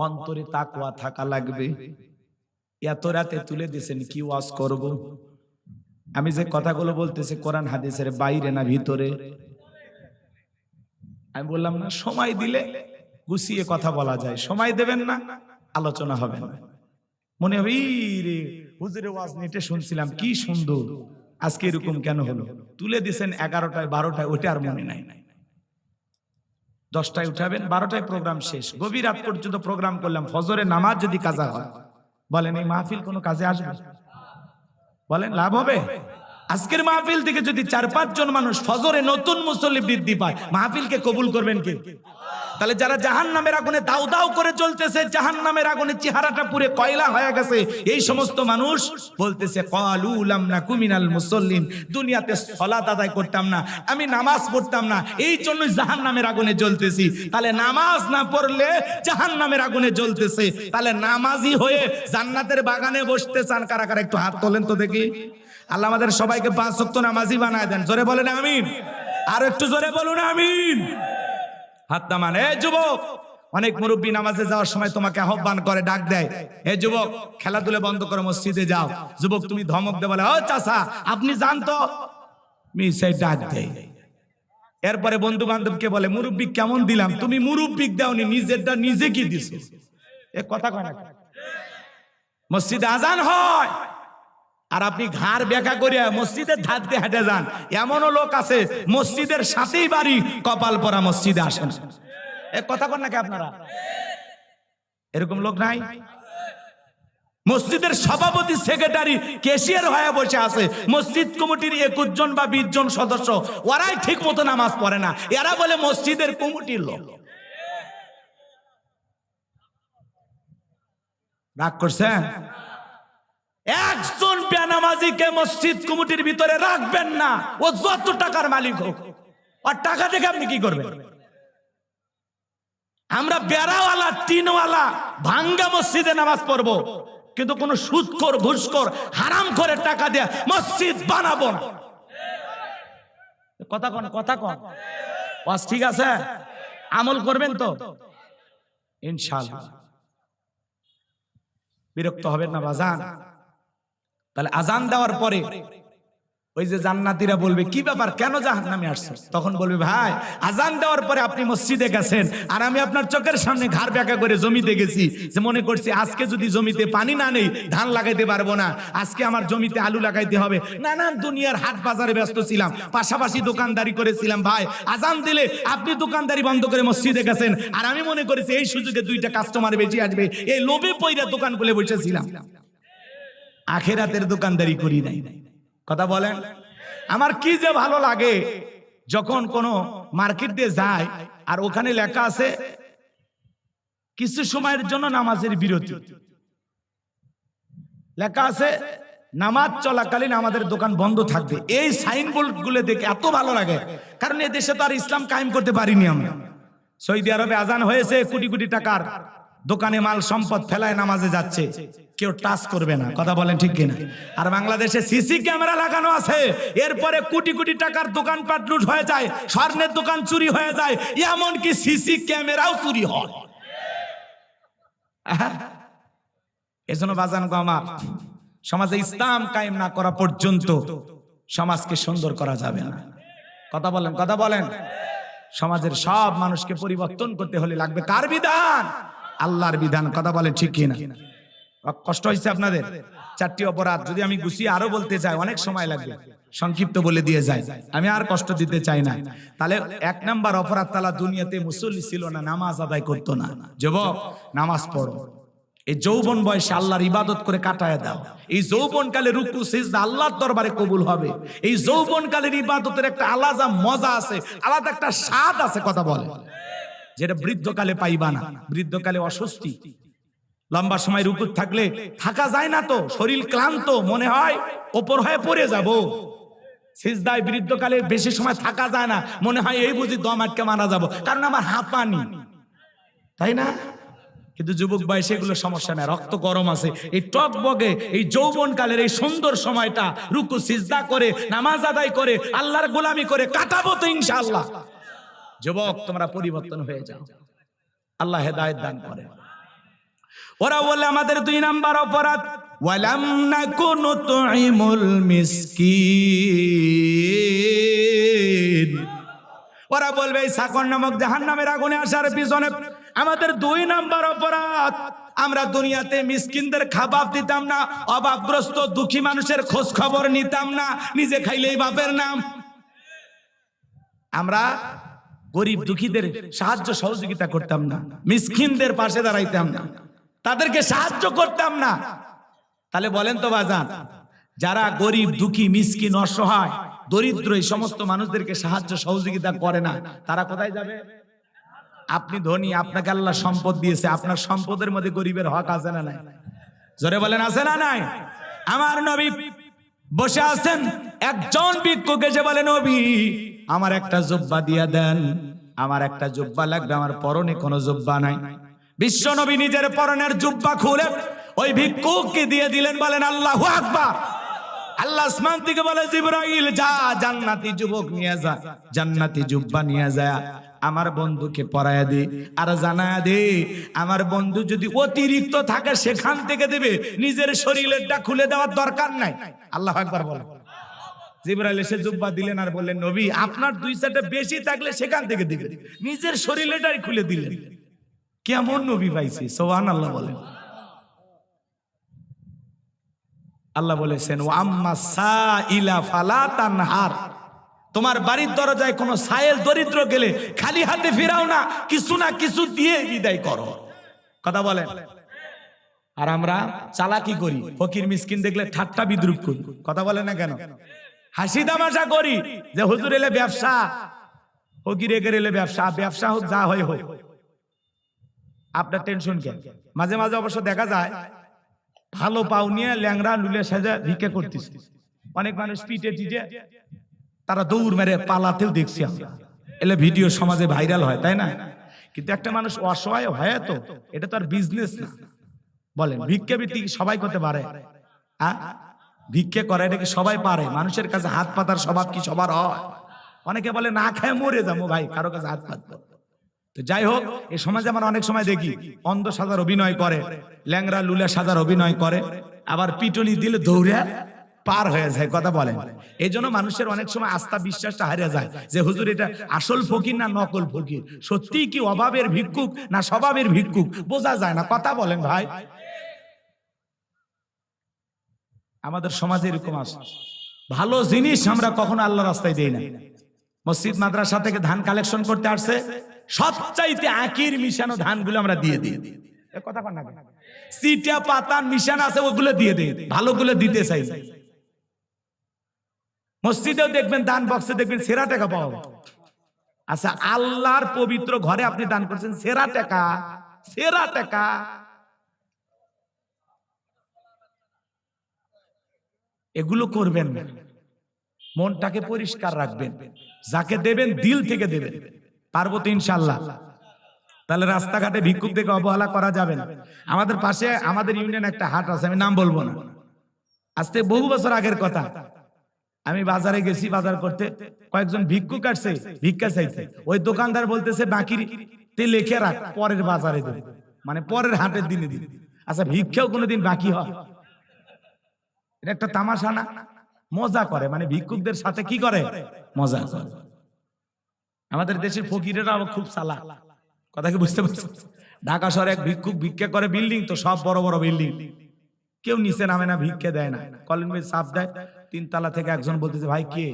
অন্তরে তাকওয়া থাকা লাগবে। এত রাতে তুলে দিয়েছেন, কি ওয়াজ করব? আমি যে কথাগুলো বলতেছি কোরআন হাদিসের বাইরে না ভিতরে? আমি বললাম না, সময় দিলে গুছিয়ে কথা বলা যায়, সময় দেবেন না আলোচনা হবে না। মনে হবে রে হুজুরের ওয়াজ নেটে শুনছিলাম, কি সুন্দর, আজকে এরকম কেন হলো? তুলে দিছেন 11টায় 12টায়, ওইটা আর মনে নাই। 10টায় উঠাবেন, 12টায় প্রোগ্রাম শেষ, গভীর রাত পর্যন্ত প্রোগ্রাম করলাম, ফজরের নামাজ যদি কাজা হয়, বলেন এই মাহফিল কোনো কাজে আসবে? বলেন লাভ হবে? আজকের মাহফিল থেকে যদি 4-5 জন মানুষ ফজরে নতুন মুসল্লি বৃদ্ধি পায়, মাহফিলকে কবুল করবেন কে? তাহলে যারা জাহান্নামের আগুনে দাউ দাউ করে চলতেছে, জাহান্নামের আগুনে চেহারাটা পুরো কয়লা হয়ে গেছে, এই সমস্ত মানুষ বলতেছে ক্বালু লাম নাকু মিনাল মুসাল্লিন, দুনিয়াতে সালাত আদায় করতাম না, আমি নামাজ পড়তাম না, এই জন্যই জাহান্নামের আগুনে জ্বলতেছি। তাহলে নামাজ না পড়লে জাহান্নামের আগুনে জ্বলতেছে, তাহলে নামাজি হয়ে জান্নাতের বাগানে বসতে চান কারা কারা? একটু হাত তোলেন তো দেখি। আল্লাহ আমাদের সবাইকে 5 ওয়াক্ত নামাজি বানায় দেন। জোরে বলেন আমিন। আর একটু জোরে বলুন আমিন। হাত নামান। এ যুবক, অনেক মুরব্বী নামাজে যাওয়ার সময় তোমাকে আহ্বান করে, ডাক দেয়, এ যুবক খেলাধুলা বন্ধ করো, মসজিদে যাও। যুবক তুমি ধমক দে, বলে ও চাচা আপনি জান তো, মিশাই ডাক দেয়। এরপরে বন্ধু বান্ধবকে বলে মুরব্বী কেমন দিলাম, তুমি মুরব্বী দাওনি, নিজেরটা নিজে কি দিছো? এ কথা কয় না? মসজিদে আজান হয় আর আপনি ঘাড় বেঁকা করিয়া মসজিদের ধার দিয়ে হেঁটে যান। এমনও লোক আছে মসজিদের সাথেই বাড়ি, কপাল পরা মসজিদে আসেন। এক কথা কন নাকি আপনারা? এরকম লোক নাই? মসজিদের সভাপতি, সেক্রেটারি, ক্যাশিয়ার হয়ে বসে আছে, মসজিদ কমিটির 21 জন বা 20 জন সদস্য, ওরাই ঠিক মতো নামাজ পড়ে না, এরা বলে মসজিদের কমিটির লোক। রাগ করছেন? একজন বেনামাজিকে মসজিদ কমিটির ভিতরে রাখবেন না, ও যত টাকার মালিক হোক। আর টাকা দেখে আপনি কি করবেন? আমরা বেড়াওয়ালা, টিনওয়ালা, ভাঙ্গা মসজিদে নামাজ পড়বো, কিন্তু কোন সুদখোর, ঘুষখোর, হারাম করে টাকা দিয়ে মসজিদ বানাবো না। কথা কন, কথা কন। ওয়াজ ঠিক আছে? আমল করবেন তো ইনশাআল্লাহ। বিরক্ত হবেন না বাজান। তাহলে আজান দেওয়ার পরে ওই যে জান্নাতীরা বলবে কি ব্যাপার, কেন জাহান্নামে আসছো? তখন বলবে ভাই আজান দেওয়ার পরে আপনি মসজিদে গেছেন আর আমি আপনার চোখের সামনে ঘাড় বেঁকা করে জমিতে গেছি, যে মনে করছি আজকে যদি জমিতে পানি না নেই ধান লাগাইতে পারবো না, আজকে আমার জমিতে আলু লাগাইতে হবে। নানান দুনিয়ার হাট বাজারে ব্যস্ত ছিলাম, পাশাপাশি দোকানদারি করেছিলাম। ভাই আজান দিলে আপনি দোকানদারি বন্ধ করে মসজিদে গেছেন আর আমি মনে করেছি এই সুযোগে 2টা কাস্টমার বেশি আসবে, এই লোভে পইরা দোকান খুলে বসেছিলাম। আখেরাতের দোকানদারি করি নাই। কথা বলেন। আমার কি যে ভালো লাগে যখন কোন মার্কেট দিয়ে যায় আর ওখানে লেখা আছে কিছু সময়ের জন্য নামাজের বিরতি, লেখা আছে নামাজ চলাকালীন আমাদের দোকান বন্ধ থাকবে। এই সাইনবোর্ড গুলো দেখে এত ভালো লাগে, কারণ এই দেশে তো আর ইসলাম কায়েম করতে পারিনি আমরা। সৌদি আরবে আজান হয়েছে, কোটি কোটি টাকার দোকানে মাল সম্পদ ফেলায় নামাজে যাচ্ছে, কেউ টাচ করবে না। কথা বলেন ঠিক কিনা? আর বাংলাদেশে সিসি ক্যামেরা লাগানো আছে, এরপরে কোটি কোটি টাকার দোকানপাট লুট হয়ে যায়, স্বর্ণের দোকান চুরি হয়ে যায়, এমনকি সিসি ক্যামেরাও চুরি হয়। এজন্য বাজান গো আমার, সমাজে ইসলাম কায়েম না করা পর্যন্ত সমাজকে সুন্দর করা যাবে না। কথা বলেন, কথা বলেন। সমাজের সব মানুষকে পরিবর্তন করতে হলে লাগবে কার বিধান? আল্লাহর বিধান। কথা বলেন ঠিক কিনা? কষ্ট হয়েছে আপনাদের? 4টি অপরাধ যদি আমি গুছিয়ে আরো বলতে চাই অনেক সময় লাগবে, সংক্ষিপ্ত বলে দিয়ে যাই, আমি আর কষ্ট দিতে চাই না। তাহলে 1 নাম্বার অপরাধ, তালা দুনিয়াতে মুসল্লি ছিল না, নামাজ আদায় করতো না। যুবক নামাজ পড়ো, এই যৌবন বয়সে আল্লাহর ইবাদত করে কাটায় দাও। এই যৌবন কালে রুকু সিজদা আল্লাহর দরবারে কবুল হবে। এই যৌবন কালের ইবাদতের একটা আলাদা মজা আছে, আলাদা একটা স্বাদ আছে। কথা বলে, যেটা বৃদ্ধকালে পাইবা না। বৃদ্ধকালে অস্বস্তি, লম্বা সময় রুকু থাকলে থাকা যায় না, তো শরীর ক্লান্ত, মনে হয় ওপর হয়ে পড়ে যাব। সিজদায় বৃদ্ধকালে বেশি সময় থাকা যায় না, মনে হয় এই বুঝি দম আটকে মারা যাব, কারণ আমার হাঁপানি, তাই না? কিন্তু যুবক বয়সে এগুলো সমস্যা নাই, রক্ত গরম আছে। এই টক বগে এই যৌবন কালের এই সুন্দর সময়টা রুকু সিজদা করে, নামাজ আদায় করে, আল্লাহর গোলামি করে কাটাবো তো ইনশাআল্লাহ। যুবক তোমরা পরিবর্তন হয়ে যাও, আল্লাহ হেদায়েত দান করে। ওরা বলে আমাদের 2 নাম্বার অপরাধ, ওয়ালাম নাকুনু তুইমুল মিসকিন। ওরা বলবে এই সাকর নামক জাহান্নামের আগুনে আসার পিছনে আমাদের 2 নাম্বার অপরাধ, আমরা দুনিয়াতে মিসকিনদের খাবার দিতাম না, অভাবগ্রস্ত দুঃখী মানুষের খোঁজ খবর নিতাম না, নিজে খাইলেই বাপের নাম। আমরা গরিব দুঃখীদের সাহায্য সহযোগিতা করতাম না, মিসকিনদের পাশে দাঁড়াইতাম না, তাদেরকে সাহায্য করতাম না। তাহলে বলেন তো বাজান, যারা গরিব দুঃখী মিসকিন অসহায় দরিদ্র এই সমস্ত মানুষদেরকে সাহায্য সহযোগিতা করে না, তারা কোথায় যাবে? আপনি ধনী, আপনাকে আল্লাহ সম্পদ দিয়েছে, আপনার সম্পদের মধ্যে গরিবের হক আছে না নাই? জোরে বলেন আছে না নাই? আমার নবী বসে আছেন, একজন ভিক্ষুক এসে বলে, নবী আমার একটা জুব্বা দিয়া দেন, আমার একটা জুব্বা লাগবে, আমার পরনে কোনো জুব্বা নাই। বিশ্ব নবী নিজের পরনের জুব্বা খুলে ওই ভিক্ষুককে দিয়ে দিলেন। বলেন আল্লাহু আকবার। আল্লাহ আসমান থেকে বলে, জিবরাইল যা জান্নাতি যুবক নিয়ে যা, জান্নাতি জুব্বা নিয়ে যায় আমার বন্ধুকে পরায়া দে, আর জানায়া দে আমার বন্ধু যদি অতিরিক্ত থাকে সেখান থেকে দেবে, নিজের শরীরেরটা খুলে দেওয়ার দরকার নাই। আল্লাহু আকবার বলেন। জিবরাইল এসে জুব্বা দিলেন আর বললেন, নবী আপনার দুই সাইডে বেশি থাকলে সেখান থেকে দিবেন, নিজের শরীরেরটাই খুলে দিলেন। কেমন নবী পাইছি, সুবহানাল্লাহ বলেন। আল্লাহ বলেছেন, ওয়া আম্মা সাইলা ফালা তানহার, তোমার বাড়ির দরজায় কোনো সায়েল দরিদ্র গেলে খালি হাতে ফিরাও না, কিছু না কিছু দিয়ে বিদায় করো। কথা বলেন। আর আমরা চালাকি করি, ফকির মিসকিন দেখলে ঠাট্টা বিদ্রুপ করি। কথা বলে না কেন? হাসি তামাশা করি যে হুজুর এলে ব্যবসা, ফকির এগের এলে ব্যবসা, ব্যবসা হোক যা হয় হোক, আপনার টেনশন কেন? মাঝে মাঝে অবশ্য দেখা যায় ভালো পাও নিয়ে ল্যাংরা লুলে সাজা ভিক্ষা করতেছে, অনেক মানুষ পিটে টিটে তারা দৌড় মেরে পালাতেও দেখছি আমরা, এলে ভিডিও সমাজে ভাইরাল হয়, তাই না? কিন্তু একটা মানুষ অসহায় হয় তো, এটা তো আর বিজনেস না। বলেন ভিক্ষা বৃত্তি সবাই করতে পারে? ভিক্ষা করে এটা কি সবাই পারে? মানুষের কাছে হাত পাতার স্বভাব কি সবার হয়? অনেকে বলে না খেয়ে মরে যাবো ভাই, কারো কাছে হাত পাতবো। তো যাই হোক, এই সমাজে আমরা অনেক সময় দেখি অন্ধ সাজার অভিনয় করে, ল্যাংরা লুলা সাজার অভিনয় করে, আবার পিটুনি দিলে দৌড়ে পার হয়ে যায়। কথা বলেন। এই জন্য মানুষের অনেক সময় আস্থা বিশ্বাসটা হারিয়ে যায় যে হুজুর এটা আসল ফকির না নকল ফকির, সত্যি কি অভাবের ভিক্ষুক না স্বভাবের ভিক্ষুক বোঝা যায় না। কথা বলেন ভাই। আমাদের সমাজে এরকম আছে, ভালো জিনিস আমরা কখনো আল্লাহর রাস্তায় দেই না। মসজিদ মাদ্রাসা থেকে ধান কালেকশন করতে আসছে, সবচাইতে আকির মিশানো ধানগুলো আমরা দিয়ে দিই। কথা কন না, সিটা পাতান মিশানো আছে ওগুলো দিয়ে দিই, ভালোগুলো দিতে চাই। মসজিদেও দেখবেন দান বক্সে দেখবেন সেরা টাকা পাওয়া। আচ্ছা, আল্লাহর পবিত্র ঘরে আপনি দান করছেন সেরা টাকা, সেরা টাকা। এগুলো করবেন না, মনটাকে পরিষ্কার রাখবেন, যাকে দেবেন দিল থেকে দেবেন। পারবো তো ইনশাআল্লাহ? তাহলে রাস্তাঘাটে ভিক্ষুক থেকে অবহেলা করা যাবে না। আমাদের পাশে আমাদের ইউনিয়ন একটা হাট আছে, আমি নাম বলবো না, আজ থেকে বহু বছর আগের কথা। আমি বাজারে গেছি, বাজার করতে কয়েকজন ভিক্ষুক আসছে ভিক্ষা চাইছে। ওই দোকানদার বলতেছে বাকিতে লিখে রাখ, পরের বাজারে দেবে, মানে পরের হাটের দিনে দিবে। আচ্ছা, ভিক্ষাও কোনোদিন বাকি হয়? এটা একটা তামাশা না? মজা করে, মানে ভিক্ষুকদের সাথে কি করে? মজা করে। আমাদের দেশের ফকিরেরা খুব চালাক, কথা কি বুঝতে পারছেন? ঢাকা শহরে এক ভিক্ষুক ভিক্ষা করে, বিল্ডিং তো সব বড় বড় বিল্ডিং, কেউ নিচে নামে না, ভিক্ষা দেয় না, কলিং বেল চাপ দেয়। 3 তলা থেকে একজন বলতেছে, ভাই কে?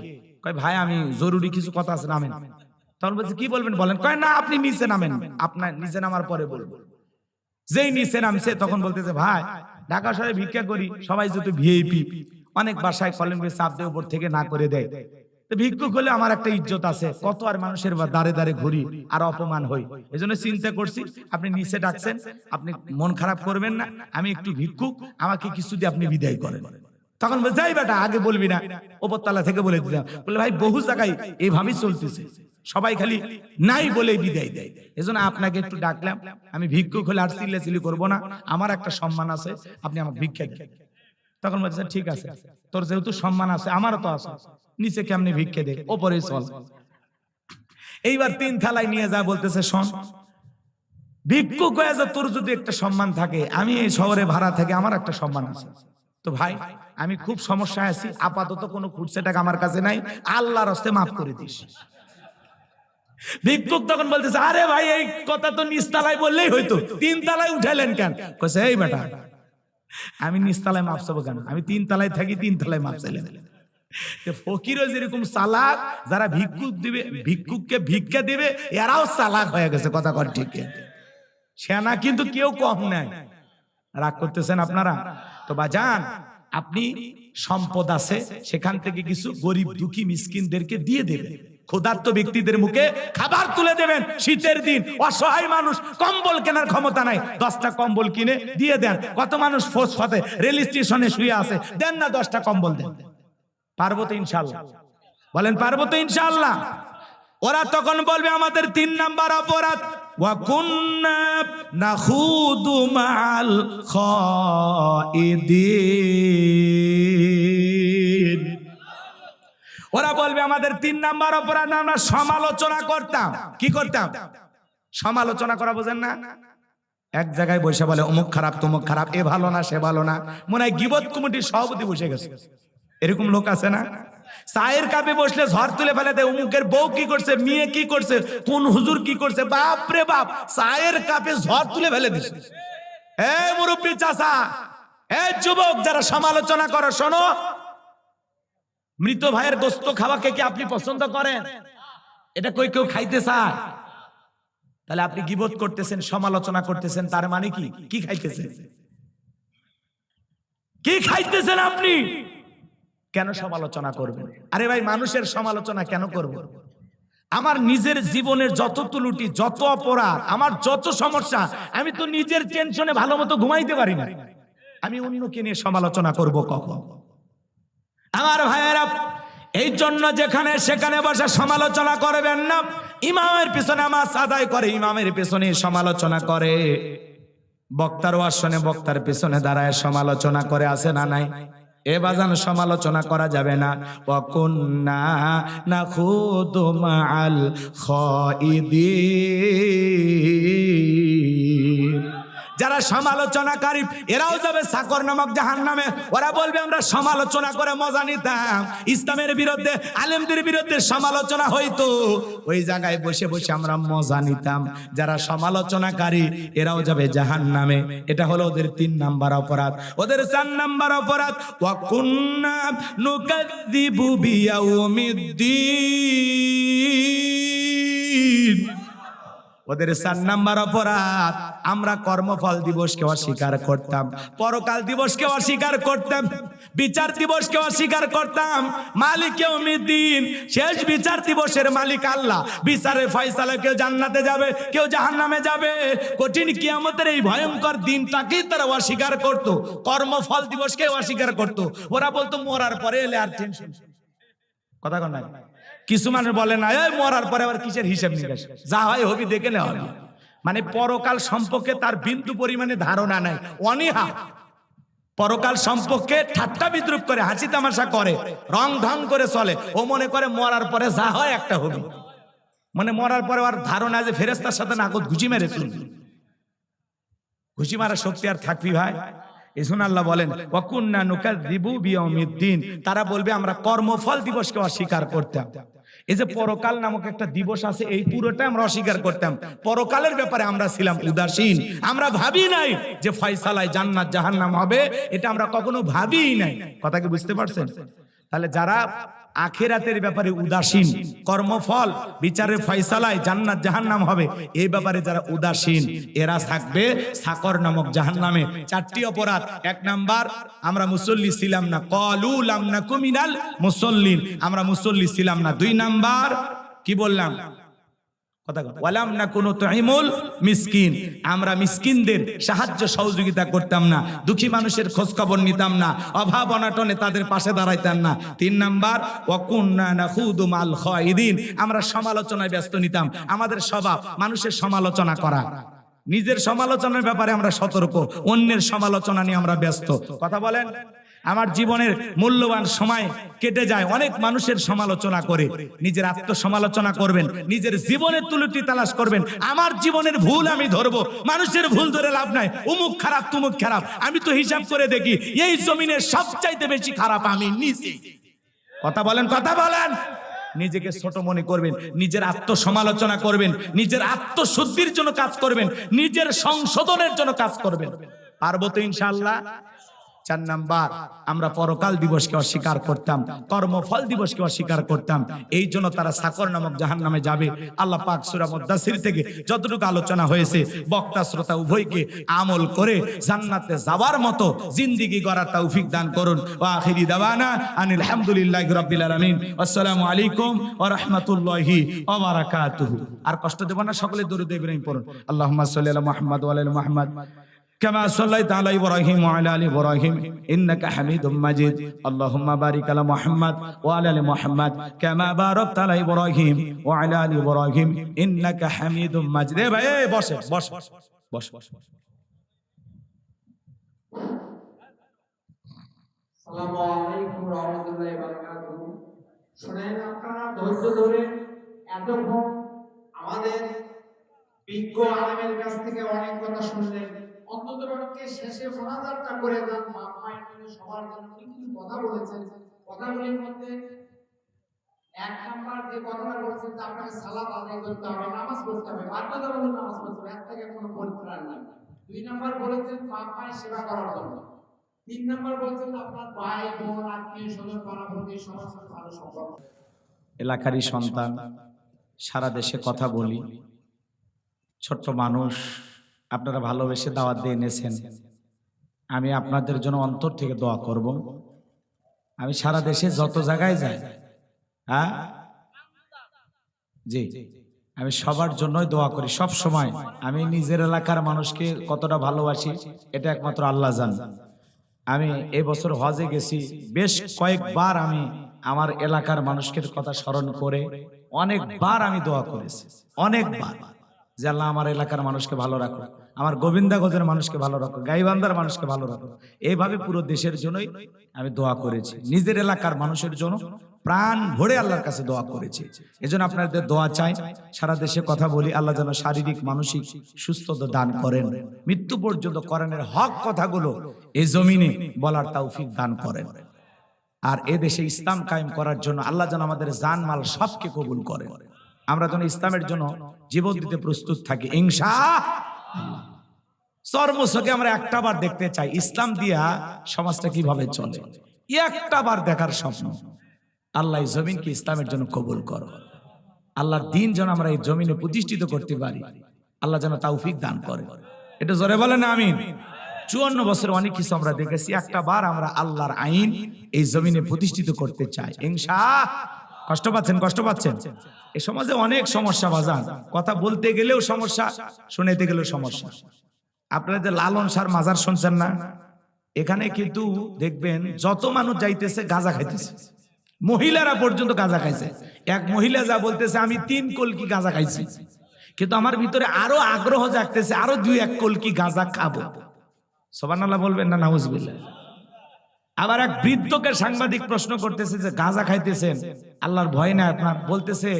কয় ভাই আমি জরুরি কিছু কথা আছে, নামেন। তখন বলছে কি বলবেন বলেন? কয় না আপনি নিচে নামেন, আপনার নিচে নামার পরে বলবো। যেই নিচে নামছে তখন বলতেছে, ভাই ঢাকা শহরে ভিক্ষা করি, সবাই যেহেতু ভিআইপি, অনেক বাসায় কলিং বেল চাপ দিয়ে উপর থেকে না করে দেয়। ভিক্ষুক হলে আমার একটা ইজ্জত আছে, কত আর মানুষের দাঁড়ে দাঁড়ে ঘুরি আর অপমান হই। এই জন্য চিন্তা করছি আপনি নিচে ডাকছেন, আপনি মন খারাপ করবেন না, আমি একটু ভিক্ষুক, আমাকে কিছু দিয়ে আপনি বিদায় করেন। তখন বলে, যাই বেটা আগে বলবি না, ওপরতলা থেকে বলে দিলাম। বলে ভাই বহু জায়গায় এইভাবেই চলতেছে, সবাই খালি নাই বলে বিদায় দেয়, এজন্য আপনাকে একটু ডাকলাম। আমি ভিক্ষুক হলে আর চিল্লাচিল্লি করবো না, আমার একটা সম্মান আছে, আপনি আমার ভিক্ষা দেন। তখন বলছে ঠিক আছে, তোর যেহেতু সম্মান আছে আমারও তো আছে, নিচে কেমনি ভিক্ষে দে, ওপরে চল। এইবার 3 থালায় নিয়ে যা বলতেছে, শোন ভিক্ষুক হয়ে যা, তোর যদি একটা সম্মান থাকে, আমি এই শহরে ভাড়া থেকে আমার একটা সম্মান আছে। তো ভাই আমি খুব সমস্যায় আছি, আপাতত কোনো খুঁজছে টাকা আমার কাছে নাই, আল্লাহর হস্তে মাফ করে দিস। ভিক্ষুক তখন বলতেছে, আরে ভাই এই কথা তো নিচতলায় বললেই হইতো, 3 তলায় উঠাইলেন কেন? কইছে, এই বেটা আমি নিচতলায় মাপ চাবো কেন? আমি 3 তলায় থাকি, 3 তলায় মাপ চাইলেন। ফকিরও যেরকম চালাক, যারা ভিক্ষুক দিবে, ভিক্ষুককে ভিক্ষা দিবে, এরাও চালাক হয়ে গেছে। কথা কর ঠিক? সেনা কিন্তু কেউ কম নাই। রাগ করতেছেন আপনারা? তো বাজান, আপনি সম্পদ আছে, সেখান থেকে কিছু গরিব দুঃখী মিসকিনদেরকে দিয়ে দেবেন। ক্ষুধার্ত ব্যক্তিদের মুখে খাবার তুলে দেবেন। শীতের দিন অসহায় মানুষ, কম্বল কেনার ক্ষমতা নাই, 10টা কম্বল কিনে দিয়ে দেন। কত মানুষ ফোসফাতে রেল স্টেশনে শুয়ে আছে, দেন না 10টা কম্বল দেন। পারবো তো ইনশাআল্লাহ? বলেন পারবো তো ইনশাআল্লাহ? ওরা তখন বলবে আমাদের 3 নাম্বার অপরাধ, ওয়া কুন্না নাখুদু মাআল খাইদিন। ওরা বলবে আমাদের 3 নাম্বার অপরাধ, আমরা সমালোচনা করতাম। কি করতাম? সমালোচনা করা, বোঝেন না? এক জায়গায় বসে বলে অমুক খারাপ, তমুক খারাপ, এ ভালো না, সে ভালো না। মনে হয় গীবত কমিটির সভাপতি বসে গেছে। এরকম লোক আছে না? চায়ের কাপে বসলে ঝড় তুলে ফেলে দেয়, অমুকের বউ কি করছে, মেয়ে কি করছে, কোন হুজুর কি করছে। বাপ রে বাপ, চায়ের কাপে ঝড় তুলে ফেলে দিছে। এই মুরব্বী চাচা, এই যুবক যারা সমালোচনা করো, শোনো, মৃত ভাইয়ের গোস্ত খাওয়াকে কি আপনি পছন্দ করেন? এটা কই কেউ খাইতে চায়? তাহলে আপনি গীবত করতেছেন, সমালোচনা করতেছেন, তার মানে কি? কি খাইতেছেন? কি খাইতেছেন আপনি? কেন সমালোচনা করবেন? আরে ভাই, মানুষের সমালোচনা কেন করব? আমার নিজের জীবনের যত ত্রুটি, যত অপরাধ, আমার যত সমস্যা, আমি তো নিজের টেনশনে ভালো মতো ঘুমাইতে পারি না, আমি অন্যকে নিয়ে সমালোচনা করব কখন? আমার ভাইয়েরা, এই জন্য যেখানে সেখানে বসে সমালোচনা করবেন না। ইমামের পিছনে নামাজ আদায় করে, ইমামের পিছনে সমালোচনা করে, বক্তার আসনে বক্তার পিছনে দাঁড়ায় সমালোচনা করে, আছে না নাই? এ বাজান, সমালোচনা করা যাবে না। ওয়া কুন্না নাখুদু মাআল খাইদিন। যারা সমালোচনাকারী, এরাও যাবে সাকর নামক জাহান্নামে। ওরা বলবে আমরা সমালোচনা করে মজা নিতাম, ইসলামের বিরুদ্ধে, আলেমদের বিরুদ্ধে সমালোচনা হইতো, ওই জায়গায় বসে বসে আমরা মজা নিতাম। যারা সমালোচনাকারী, এরাও যাবে জাহান্নামে। এটা হলো ওদের 3 নাম্বার অপরাধ। ওদের 4 নাম্বার অপরাধ, ওয়া কুন্না নুকাযযিবু বিয়াউমিদ্দিন। ওদের 4 নাম্বার অপরাধ, আমরা কর্মফল দিবসকে অস্বীকার করতাম, পরকাল দিবসকে অস্বীকার করতাম, বিচার দিবসকে অস্বীকার করতাম। মালিক ইয়াউমিদ্দিন, শেষ বিচার দিবসের মালিক আল্লাহ। বিচারের ফয়সালা, কেউ জান্নাতে যাবে, কেউ জাহান্নামে যাবে। কঠিন কিয়ামতের এই ভয়ঙ্কর দিনটাকেই তারা অস্বীকার করত, কর্মফল দিবসকে অস্বীকার করত। ওরা বলতো মরার পরে এলে আর টেনশন। কথা কন না? কিছু মানুষ বলে না, এই মরার পরে আবার কিসের হিসাব নিকাশ, যা হয় হবি দেখে নেওয়া হবে। মানে পরকাল সম্পর্কে তার বিন্দু পরিমাণে ধারণা নাই, অনীহা। পরকাল সম্পর্কে ঠাট্টা বিদ্রুপ করে, হাসি তামাশা করে, রং ঢং করে চলে। ও মনে করে মরার পরে যা হয় একটা হবি। মানে মরার পরে আর ধারণা যে ফেরেশতার সাথে নাকত ঘুষি মেরে চলবে। ঘুষি মারার শক্তি আর থাকবি ভাই? এজন্য আল্লাহ বলেন, ওয়া কুন্না নুকাযযিবু বিয়াউমিদ্দিন। তারা বলবে আমরা কর্মফল দিবসকে অস্বীকার করতাম। এই যে পরকাল নামক একটা দিবস আছে, এই পুরোটা আমরা অস্বীকার করতাম। পরকালের ব্যাপারে আমরা ছিলাম উদাসীন। আমরা ভাবি নাই যে ফয়সালায় জান্নাত জাহান্নাম হবে, এটা আমরা কখনো ভাবিই নাই। কথা কি বুঝতে পারছেন? তাহলে যারা আখিরাতের ব্যাপারে উদাসীন, কর্মফল, বিচারের ফয়সালায় জান্নাত জাহান্নাম হবে, এই ব্যাপারে যারা উদাসীন, এরা থাকবে সাকর নামক জাহান্নামে। 4টি অপরাধ। 1 নাম্বার, আমরা মুসল্লি ছিলাম না, ক্বালু লাম নাকু মিনাল মুসল্লিন, আমরা মুসল্লি ছিলাম না। 2 নাম্বার কি বললাম? কথা বল, ওয়ালাম নাকুনু তুইমুল মিসকিন, আমরা মিসকিনদের সাহায্য সহযোগিতা করতাম না, দুঃখী মানুষের খোঁজ খবর নিতাম না, অভাব অনাটনে তাদের পাশে দাঁড়াইতাম না। 3 নাম্বার, ওয়া কুন্না নাখুদু মাল খাইদিন, আমরা সমালোচনায় ব্যস্ত নিতাম। আমাদের স্বভাব মানুষের সমালোচনা করা, নিজের সমালোচনার ব্যাপারে আমরা সতর্ক, অন্যের সমালোচনা নিয়ে আমরা ব্যস্ত। কথা বলেন। আমার জীবনের মূল্যবান সময় কেটে যায় অনেক মানুষের সমালোচনা করে। নিজের আত্মসমালোচনা করবেন, নিজের জীবনের ত্রুটি তালাশ করবেন। আমার জীবনের ভুল আমি ধরবো, মানুষের ভুল ধরে লাভ নাই। অমুক খারাপ, তুমুক খারাপ, আমি তো হিসাব করে দেখি এই জমিনের সবচাইতে বেশি খারাপ আমি নিজে। কথা বলেন, কথা বলেন। নিজেকে ছোট মনে করবেন, নিজের আত্মসমালোচনা করবেন, নিজের আত্মশুদ্ধির জন্য কাজ করবেন, নিজের সংশোধনের জন্য কাজ করবেন। পারবো তো ইনশাআল্লাহ? 4 নাম্বার, আমরা পরকাল দিবসকে অস্বীকার করতাম, কর্মফল দিবসকে অস্বীকার করতাম। এই জন্য তারা সাকর নামক জাহান্নামে যাবে। আল্লাহ পাক সূরা মুদ্দাসির থেকে যতটুকু আলোচনা হয়েছে, বক্তা শ্রোতা উভয়কে আমল করে জান্নাতে যাওয়ার মতো জিন্দেগি গড়ার তৌফিক দান করুন। ওয়া আখিরি দাওয়ানা আনিল হামদুলিল্লাহি রাব্বিল আলামিন। আসসালামু আলাইকুম ওয়া রাহমাতুল্লাহি ওয়া বারাকাতুহু। আর কষ্ট দেব না, সকলে দরুদ ইব্রাহিম পড়ুন। আল্লাহুম্মা সাল্লি আলা মুহাম্মাদ ওয়া আলা মুহাম্মাদ كما صليت على إبراهيم وعلى آل إبراهيم إنك حميد مجيد اللهم بارك على محمد وعلى آل محمد كما باركت على إبراهيم وعلى آل إبراهيم إنك حميد مجيد بس بس بس আসসালামু আলাইকুম ওয়া রাহমাতুল্লাহি ওয়া বারাকাতুহু। শুনেন, আপনারা ধৈর্য ধরে এতক্ষণ আমাদের বিজ্ঞ আলেমের কাছ থেকে অনেক কথা শুনলেন। অন্তত পক্ষে শেষে মোনাজাতটা করে দেন, বাপ মায়ের জন্য, সবার জন্য কিছু কথা বলেছেন। কথাগুলির মধ্যে 1 নাম্বার যে কথাটা বলেছেন যে আপনাকে সালাত আদায় করতে হবে, নামাজ পড়তে হবে, বাধ্যতামূলক নামাজ পড়তে হবে, এর থেকে কোনো পরিত্রাণ নাই। 2 নাম্বার বলেছেন বাপ মায়ের সেবা করার জন্য। 3 নাম্বার বলেছেন আপনার ভাই বোন আত্মীয় স্বজন পাড়াপড়শি সবার সাথে ভালো সম্পর্ক। এলাকারই সন্তান, সারা দেশে কথা বলি, ছোট্ট মানুষ, আপনারা ভালোবেসে দাওয়াত দিয়ে এনেছেন। আমি আপনাদের জন্য অন্তর থেকে দোয়া করব। আমি সারা দেশে যত জায়গায় যাই, হ্যাঁ জি, আমি সবার জন্যই দোয়া করি সব সময়। আমি নিজের এলাকার মানুষকে কতটা ভালোবাসি এটা একমাত্র আল্লাহ জানে। আমি এই বছর হজে গেছি, বেশ কয়েকবার আমি আমার এলাকার মানুষকে কথা স্মরণ করে অনেকবার আমি দোয়া করেছি, অনেকবার, যে আল্লাহ আমার এলাকার মানুষকে ভালো রাখো, আমার গোবিন্দাগঞ্জের মানুষকে ভালো রাখো, গাইবান্ধার মানুষকে ভালো রাখো। এইভাবে পুরো দেশের জন্যই আমি দোয়া করেছি, নিজের এলাকার মানুষের জন্য প্রাণ ভরে আল্লাহর কাছে দোয়া করেছি। এজন্য আপনাদের দোয়া চাই। সারা দেশে কথা বলি, আল্লাহ যেন শারীরিক মানসিক সুস্থতা দান করেন, মৃত্যু পর্যন্ত কোরআনের হক কথাগুলো এই জমিনে বলার তৌফিক দান করেন। আর এ দেশে ইসলাম কায়েম করার জন্য আল্লাহ যেন আমাদের জান মাল সবকে কবুল করেন। আমরা যেন ইসলামের জন্য জীবন দিতে প্রস্তুত থাকি ইনশাআল্লাহ। চর্মচোখে আমরা একটা বার দেখতে চাই ইসলাম দিয়া সমাজটা কিভাবে চলে, একটা বার দেখার স্বপ্ন। আল্লাহ এই জমিনকে ইসলামের জন্য কবুল করো। আল্লাহর দিন যেন আমরা এই জমিনে প্রতিষ্ঠিত করতে পারি, আল্লাহ যেন তৌফিক দান করে। এটা জোরে বলেন আমিন। 54 বছর অনেক কিছু আমরা দেখেছি, একটা বার আমরা আল্লাহর আইন এই জমিনে প্রতিষ্ঠিত করতে চাই ইনশাআল্লাহ। কষ্ট পাচ্ছেন, কষ্ট পাচ্ছেন? এই সমাজে অনেক সমস্যা বাজান, কথা বলতে গেলেও সমস্যা, শুনাইতে গেলেও সমস্যা। আপনারা যে লালন শাহর মাজার শুনছেন না, এখানে কিন্তু দেখবেন যত মানুষ যাইতেছে গাঁজা খাইতেছে, মহিলারা পর্যন্ত গাঁজা খাইছে। এক মহিলা যা বলতেছে আমি 3 কলকি গাঁজা খাইছি, কিন্তু আমার ভিতরে আরো আগ্রহ জাগতেছে, আরো 2-1 কলকি গাঁজা খাবো। সুবহানাল্লাহ বলবেন না নাউজুবিল্লাহ? আবার এক বৃদ্ধকে সাংবাদিক প্রশ্ন করতেছে যে গাঁজা খাইতেছেন, আল্লাহর ভয় না আপনার? বলতেছে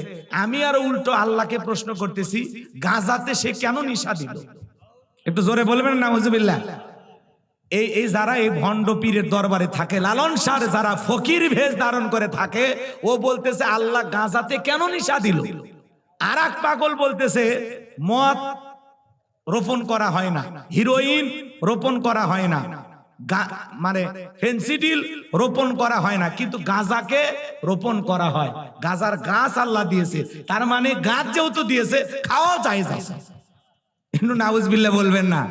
আমি আরো উল্টো আল্লাহকে প্রশ্ন করতেছি গাঁজাতে সে কেন নিশা দিল। একটু জোরে বলবেন না নাউজুবিল্লাহ? এই যারা এই ভণ্ড পীরের দরবারে থাকে, লালন শাহ যারা ফকির ভেষ ধারণ করে থাকে, ও বলতেছে আল্লাহ গাঁজাতে কেন নিশা দিল। আর এক পাগল বলতেছে মদ রোপণ করা হয় না, হিরোইন রোপণ করা হয় না, মানে ফেন্সিডিল রোপণ করা হয় না, কিন্তু গাঁজাকে রোপণ করা হয়। গাঁজার গাছ আল্লাহ দিয়েছে, তার মানে গাছ যেহেতু দিয়েছে খাওয়া জায়েজ আছে। নাউজুবিল্লাহ বলবেন না?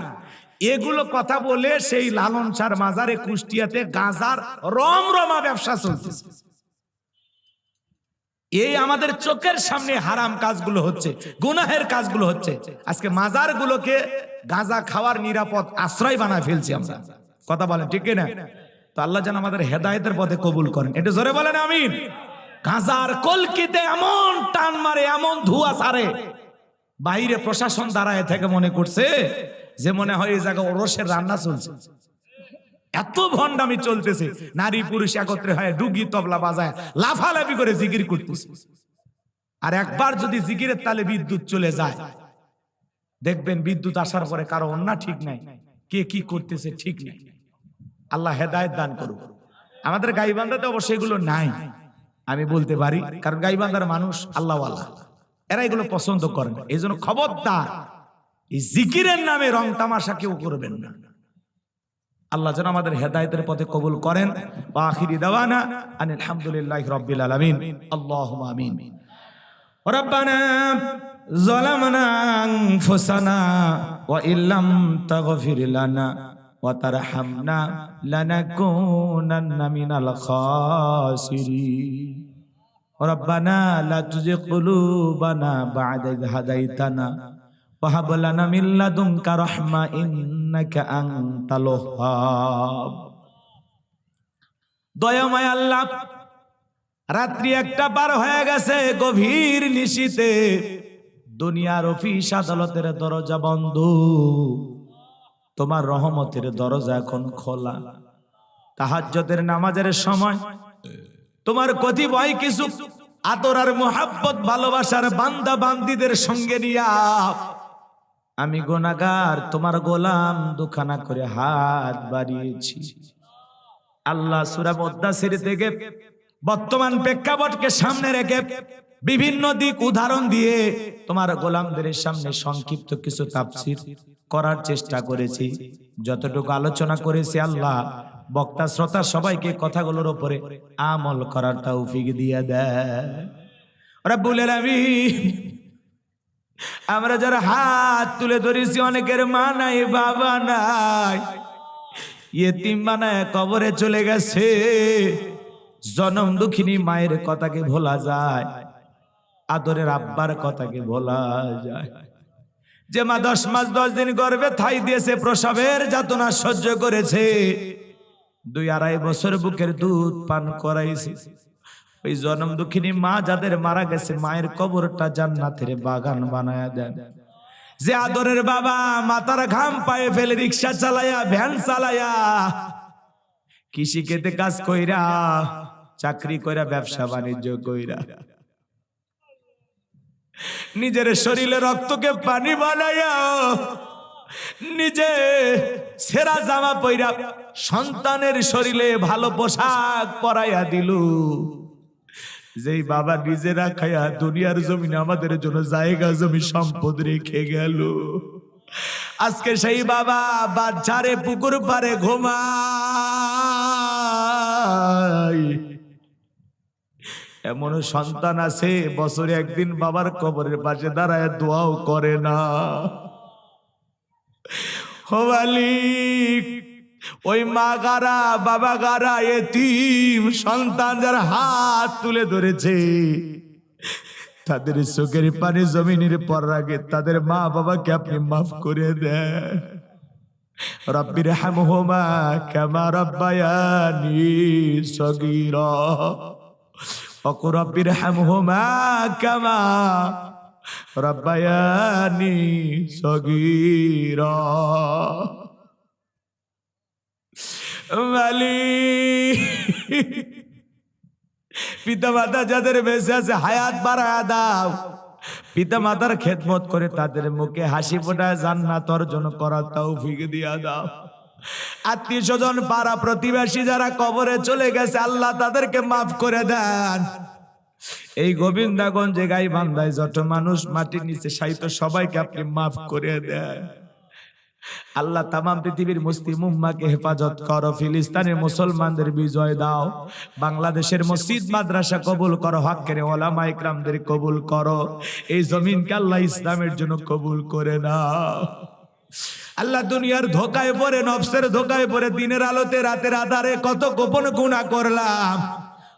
এগুলো কথা বলে সেই লালন শাহর মাজারে কুষ্টিয়াতে গাঁজার রমরমা ব্যবসা চলতেছে। এই আমাদের চোখের সামনে হারাম কাজগুলো হচ্ছে, গুনাহের কাজগুলো হচ্ছে। আজকে মাজারগুলোকে গাঁজা খাওয়ার নিরাপদ আশ্রয় বানায় ফেলছি আমরা। কথা বলেন ঠিক না? তো আল্লাহ যেন আমাদের হেদায়েতের পথে কবুল করেন। এটা জোরে বলেন আমিন। গাঁজার কলকিতে এমন টান মারে, এমন ধোঁয়া ছাড়ে, বাইরে প্রশাসন দাঁড়ায় থেকে মনে করছে যে মনে হয় এই জায়গায় ওরসের রান্না চলছে। এত ভণ্ডামি চলতেছে, নারী পুরুষ একত্রে হয় ডুগি তবলা বাজায় লাফালাফি করে জিকির করতেছে। আর একবার যদি জিকিরের তালে বিদ্যুৎ চলে যায়, দেখবেন বিদ্যুৎ আসার পরে কারো অন্য ঠিক নাই, কে কি করতেছে ঠিক নাই। আল্লাহ হেদায়েত দান করুক। আমাদের গাইবান্ধাতে অবশ্য এগুলো নাই, আমি বলতে পারি, কারণ গাইবান্ধার মানুষ আল্লাহওয়ালা, এরা এগুলো পছন্দ করে না। এই জন্য খবরদার এই জিকিরের নামে রং তামাশা কেউ করবেন না। আল্লাহ যেন আমাদের হেদায়েতের পথে কবুল করেন। ওয়া আখিরি দাওয়ানা আনিল হামদুলিল্লাহি রাব্বিল আলামিন। আল্লাহুম্মা আমিন। রব্বানা যালামনা আনফুসানা ওয়া ইল্লাম তাগফির লানা ওয়া তারহামনা লানাকুনান্না মিনাল খাসিরিন। রব্বানা লা তুজিগ কুলুবানা বা'দা ইয হাদাইতানা ওয়া হাব লানা মিন লাদুনকা রাহমা ইন্নাকা আনতাল ওয়াহ্হাব। দয়াময় আল্লাহ, রাত্রি 1টা পার হয়ে গেছে, গভীর নিশীতে দুনিয়ার অফিস আদালতের দরজা বন্ধ, তোমার রহমতের দরজা এখন খোলা। তাহাজ্জুদের নামাজের সময় তোমার কতিপয় কিছু আতর আর মুহাব্বত ভালোবাসার বান্দা বান্দীদের সঙ্গে নিয়া আমি গুনাহগার তোমার গোলাম দুখানা করে হাত বাড়িয়েছি। আল্লাহ সূরা মুদ্দাসির থেকে বর্তমান প্রেক্ষাপটকে সামনে রেখে বিভিন্ন দিক উদাহরণ দিয়ে তোমার গোলামদের সামনে সংক্ষিপ্ত কিছু তাফসীর করার চেষ্টা করেছি। যতটুকু আলোচনা করেছি আল্লাহ বক্তা শ্রোতা সবাইকে কথাগুলোর উপরে আমল করার তৌফিক দিয়ে দেয় রব্বুল আলামিন। আমরা যারা হাত তুলে ধরেছি, অনেকের মা নাই বাবা নাই, ইয়েতিম বানায় কবরে চলে গেছে। জনম দুঃখিনী মায়ের কথাকে ভোলা যায়, আদরের আব্বার কথাকে ভোলা যায়। যে মা 10 মাস 10 দিন গর্ভে ঠাই দিয়েছে, প্রসবের যাতনা সহ্য করেছে, 2-2.5 বছর বুকের দুধ পান করাইছে, ওই জনম দুঃখিনী মা যাদের মারা গেছে, মায়ের কবরটা জান্নাতের বাগান বানায়া দেন। যে আদরের বাবা মাথার ঘাম পায়ে ফেলে রিক্সা চালায়া, ভ্যান চালায়া, কৃষি খেতে কাজ কইরা, চাকরি কইরা, ব্যবসা বাণিজ্য কইরা, নিজের শরীরে রক্তকে পানি বানায়া, নিজে সেরা জামা পইরা সন্তানের শরীরে ভালো পোশাক পরাইয়া দিল। যেই বাবা নিজেরা খায়া দুনিয়ার জমিনে আমাদের জন্য জায়গা জমি সম্পদ রেখে গেল, আজকে সেই বাবা বাচ্চারে পুকুর পারে ঘুমায়। এমন সন্তান আছে বছরে একদিন বাবার কবরের পাশে দাঁড়ায় দোয়াও করে না। ও মালিক, ওই মা গারা বাবা গারা এতিম সন্তান যারা হাত তুলে ধরেছে, তাদের চোখের পানি জমিনের পর আগে তাদের মা বাবাকে আপনি মাফ করে দেন। রব্বির হামহুমা কামা রাব্বায়ানি সগীরা, ওয়া রব্বির হামহুমা কামা রাব্বায়ানি সগীরা। মালিক, পিতা মাতা যাদের বেঁচে আছে হায়াত বাড়ায়া দাও, পিতা মাতার খেদমত করে তাদের মুখে হাসি ফোটায় জান্নাত অর্জন করার তৌফিক দিয়া দাও। আত্মীয় স্বজন পাড়া প্রতিবেশী যারা কবরে চলে গেছে, আল্লাহ তাদেরকে মাফ করে দেন। এই গোবিন্দাগঞ্জে গাইবান্ধায় যত মানুষ মাটির নিচে শায়িত, সবাইকে আপনি মাফ করে দেন। আল্লাহ তামাম পৃথিবীর মুসলিম উম্মাহকে হেফাজত করো, ফিলিস্তিনের মুসলমানদের বিজয় দাও, বাংলাদেশের মসজিদ মাদ্রাসা কবুল করো, হকের ওলামা ইকরামদের কবুল করো, এই জমিনকে আল্লাহ ইসলামের জন্য কবুল করে নাও। আল্লাহ দুনিয়ার ধোকায় পড়ে, নফসের ধোকায় পড়ে, দিনের আলোতে রাতের আধারে কত গোপন গুনাহ করলাম,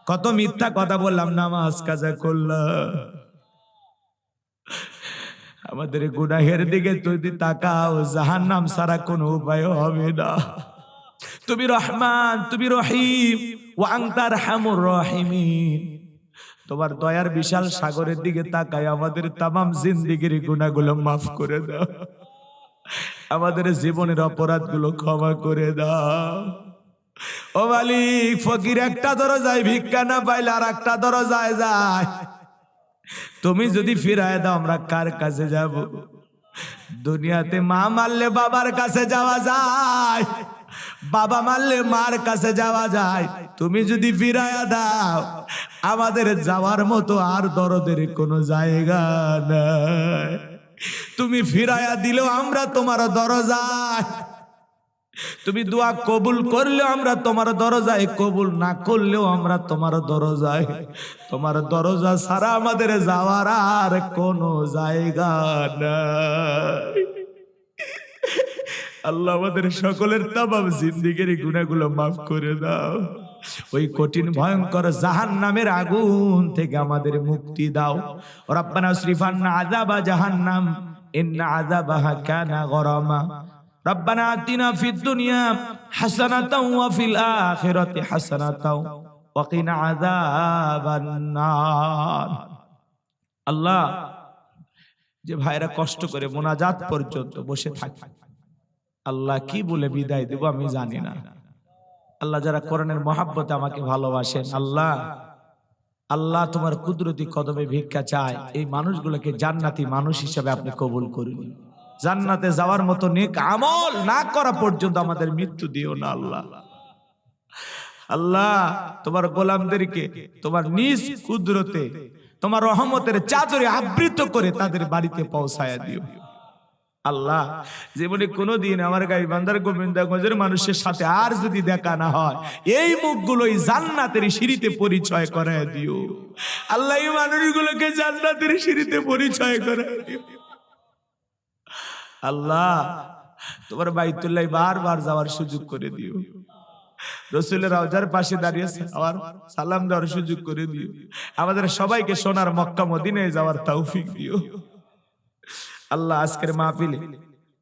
কত মিথ্যা কথা বললাম, নামাজ কাজা করলাম। আমাদের গুনাহের দিকে যদি তাকাও, জাহান্নাম ছাড়া কোনো উপায় হবে না। তুমি রহমান, তুমি রহিম, ওয়া আনতা আরহামুর রাহিমিন। তোমার দয়ার বিশাল সাগরের দিকে তাকায় আমাদের তামাম জিন্দেগির গুনাহগুলো মাফ করে দাও, আমাদের জীবনের অপরাধগুলো ক্ষমা করে দাও। ও মালিক, ফকির একটা দরজায় ভিক্ষা না পাইলে আর একটা দরজায় যায়, তুমি যদি ফিরায় দাও আমরা কার কাছে যাব? দুনিয়াতে মা মারলে বাবার কাছে যাওয়া যায়, বাবা মারলে মার কাছে যাওয়া যায়, তুমি যদি ফিরাইয়া দাও আমাদের যাওয়ার মতো আর দরদের কোনো জায়গা নাই। তুমি ফিরাইয়া দিলেও আমরা তোমার দরজায়, তুমি দোয়া কবুল করলেও আমরা তোমার দরজায়, কবুল না করলেও আমরা তোমার দরজায়। তোমার দরজা ছাড়া আমাদের যাওয়ার আর কোনো জায়গা নাই। আল্লাহ আমাদের সকলের তামাম জিন্দেগির গুনাহগুলো মাফ করে দাও। ওই কঠিন ভয়ঙ্কর জাহান্নামের আগুন থেকে আমাদের মুক্তি দাও। রব্বানা আসরিফান্না আযাবা জাহান্নাম ইন্না আযাবাহা কানা গরামা। রব্বানা আতিনা ফিদ দুনিয়া হাসানাতাও ওয়া ফিল আখিরাতি হাসানাতাও ওয়া কিনা আযাবান নার। আল্লাহ, যে ভাইরা কষ্ট করে মোনাজাত পর্যন্ত বসে থাকে, আল্লাহ কি বলে বিদায় দেব আমি জানি না। আল্লাহ, যারা কোরআনের মহাব্বতে আমাকে ভালোবাসেন, আল্লাহ আল্লাহ তোমার কুদরতি কদমে ভিক্ষা চায়, এই মানুষগুলোকে জান্নাতি মানুষ হিসেবে আপনি কবুল করুন। জান্নাতে যাওয়ার মতো নেক আমল না করা পর্যন্ত আমাদের মৃত্যু দিও না। আল্লাহ আল্লাহ তোমার গোলামদেরকে তোমার নিজ কুদরতে তোমার রহমতের চাদরে আবৃত করে তাদের বাড়িতে পৌঁছায়া দিও। আল্লাহ, জীবনে কোনোদিন আমার গাইবান্ধার গোবিন্দগঞ্জের মানুষের সাথে আর যদি দেখা না হয়, এই মুখগুলোই জান্নাতের সিঁড়িতে পরিচয় করায় দিও। আল্লাহ, এই মানুষগুলোকে জান্নাতের সিঁড়িতে পরিচয় করায় দিও। আল্লাহ, তোমার বাইতুল্লাহ বারবার যাওয়ার সুযোগ করে দিও। রাসূলের রওজার পাশে দাঁড়িয়ে আবার সালাম দেওয়ার সুযোগ করে দিও। আমাদের সবাইকে সোনার মক্কা মদিনায় যাওয়ার তৌফিক দিও। আল্লাহ, আজকের মাহফিলে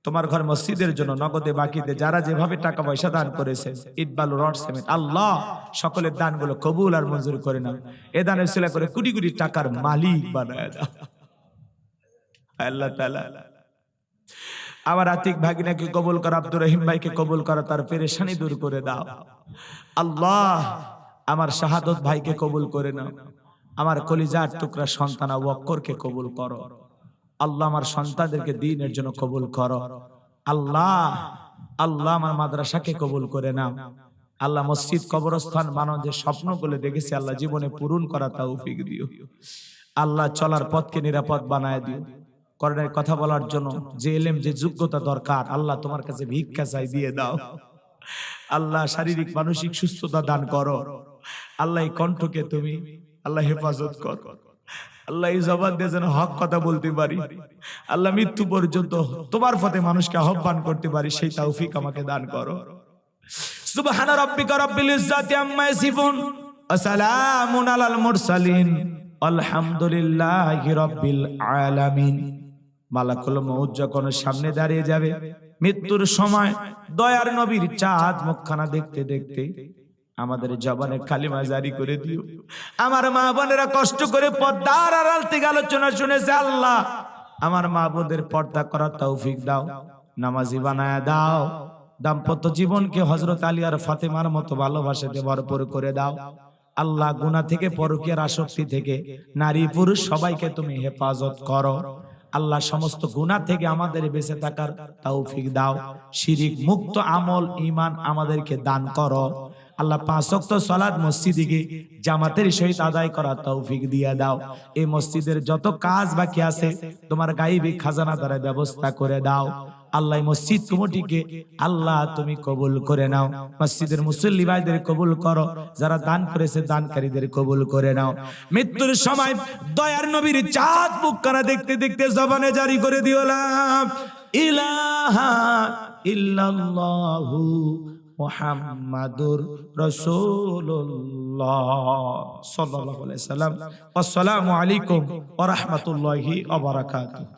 তোমার ঘর মসজিদের জন্য নগদে বাকিতে যারা যেভাবে টাকা পয়সা দান করেছে, ইট বালু রড সিমেন্ট, আল্লাহ সকলের দানগুলো কবুল আর মঞ্জুর করে নাও। এ দানের উসিলা করে কোটি কোটি টাকার মালিক বানায় দাও আল্লাহ তাআলা। আমার আতিক ভাগিনাকে কবুল করো, আব্দুর রহিম ভাইকে কবুল করো, তার পেরেশানি দূর করে দাও। আল্লাহ, আমার শাহাদত ভাইকে কবুল করে নাও। আমার কলিজার টুকরা সন্তান আবু বকরকে কবুল করো। আল্লাহ, আমার সন্তানদেরকে দ্বীনের জন্য কবুল করো। আল্লাহ আল্লাহ আমার মাদ্রাসাকে কবুল করে নাও। আল্লাহ, মসজিদ কবরস্থান বানানোর যে স্বপ্নগুলো দেখেছি আল্লাহ জীবনে পূরণ করা তৌফিক দিও। আল্লাহ, চলার পথকে নিরাপদ বানায় দিও। কোরআনের কথা বলার জন্য যে ইলম যে যোগ্যতা দরকার আল্লাহ তোমার কাছে ভিক্ষা চাই, দিয়ে দাও। আল্লাহ, শারীরিক মানসিক সুস্থতা দান করো। আল্লাহ, এই কণ্ঠকে তুমি আল্লাহ হেফাজত করো। আল্লাহ, এই জবান দিয়ে যেন হক কথা বলতে পারি। আল্লাহ, মৃত্যু পর্যন্ত তোমার পথে মানুষকে আহ্বান করতে পারি, সেই তৌফিক আমাকে দান করো। সুবহান রাব্বিকা রাব্বিল ইজ্জাতি আম্মা ইয়াসিফুন ওয়া সালামুন আলাল মুরসালিন আলহামদুলিল্লাহি রাব্বিল আলামিন। মালাকুল মউত যখন সামনে দাঁড়িয়ে যাবে, মৃত্যুর সময় দয়ার নবীর চাঁদ মুখখানা দেখতে দেখতে আমাদের জবানে কালিমা জারি করে দিও। আমার মা বোনেরা কষ্ট করে পর্দার আড়াল থেকে আলোচনা শুনেছে, আল্লাহ আমার মা বোনদের পর্দা করার তৌফিক দাও, নামাজি বানায়া দাও। দাম্পত্য জীবনকে হযরত আলী আর ফাতেমার মতো ভালোবাসাতে ভরপুর করে দাও। আল্লাহ, গুনাহ থেকে, পরকীয়ার আসক্তি থেকে নারী পুরুষ সবাইকে তুমি হেফাজত করো। আল্লাহ, সমস্ত গুনাহ থেকে আমাদের বেঁচে থাকার তৌফিক দাও। শিরিক মুক্ত আমল ঈমান আমাদেরকে দান করো। আল্লাহ, 5 ওয়াক্ত সালাত মসজিদে জামাতের সহিত আদায় করার তৌফিক দিয়ে দাও। এই মসজিদের যত কাজ বাকি আছে তোমার গায়বী খাজানা দ্বারা ব্যবস্থা করে দাও। আল্লাহ, মসজিদ কমিটিকে আল্লাহ তুমি কবুল করে নাও। মসজিদের মুসল্লি ভাইদের কবুল করো, যারা দান করেছে দানকারীদের কবুল করে নাও। মৃত্যুর সময় দয়ার নবীর চাঁদ মুখখানা দেখতে দেখতে জবানে জারি করে দিও, লা ইলাহা ইল্লাল্লাহু মুহাম্মাদুর রাসূলুল্লাহ সাল্লাল্লাহু আলাইহি সাল্লাম। আসসালামু আলাইকুম ওয়া রাহমাতুল্লাহি ওয়া বারাকাতুহু।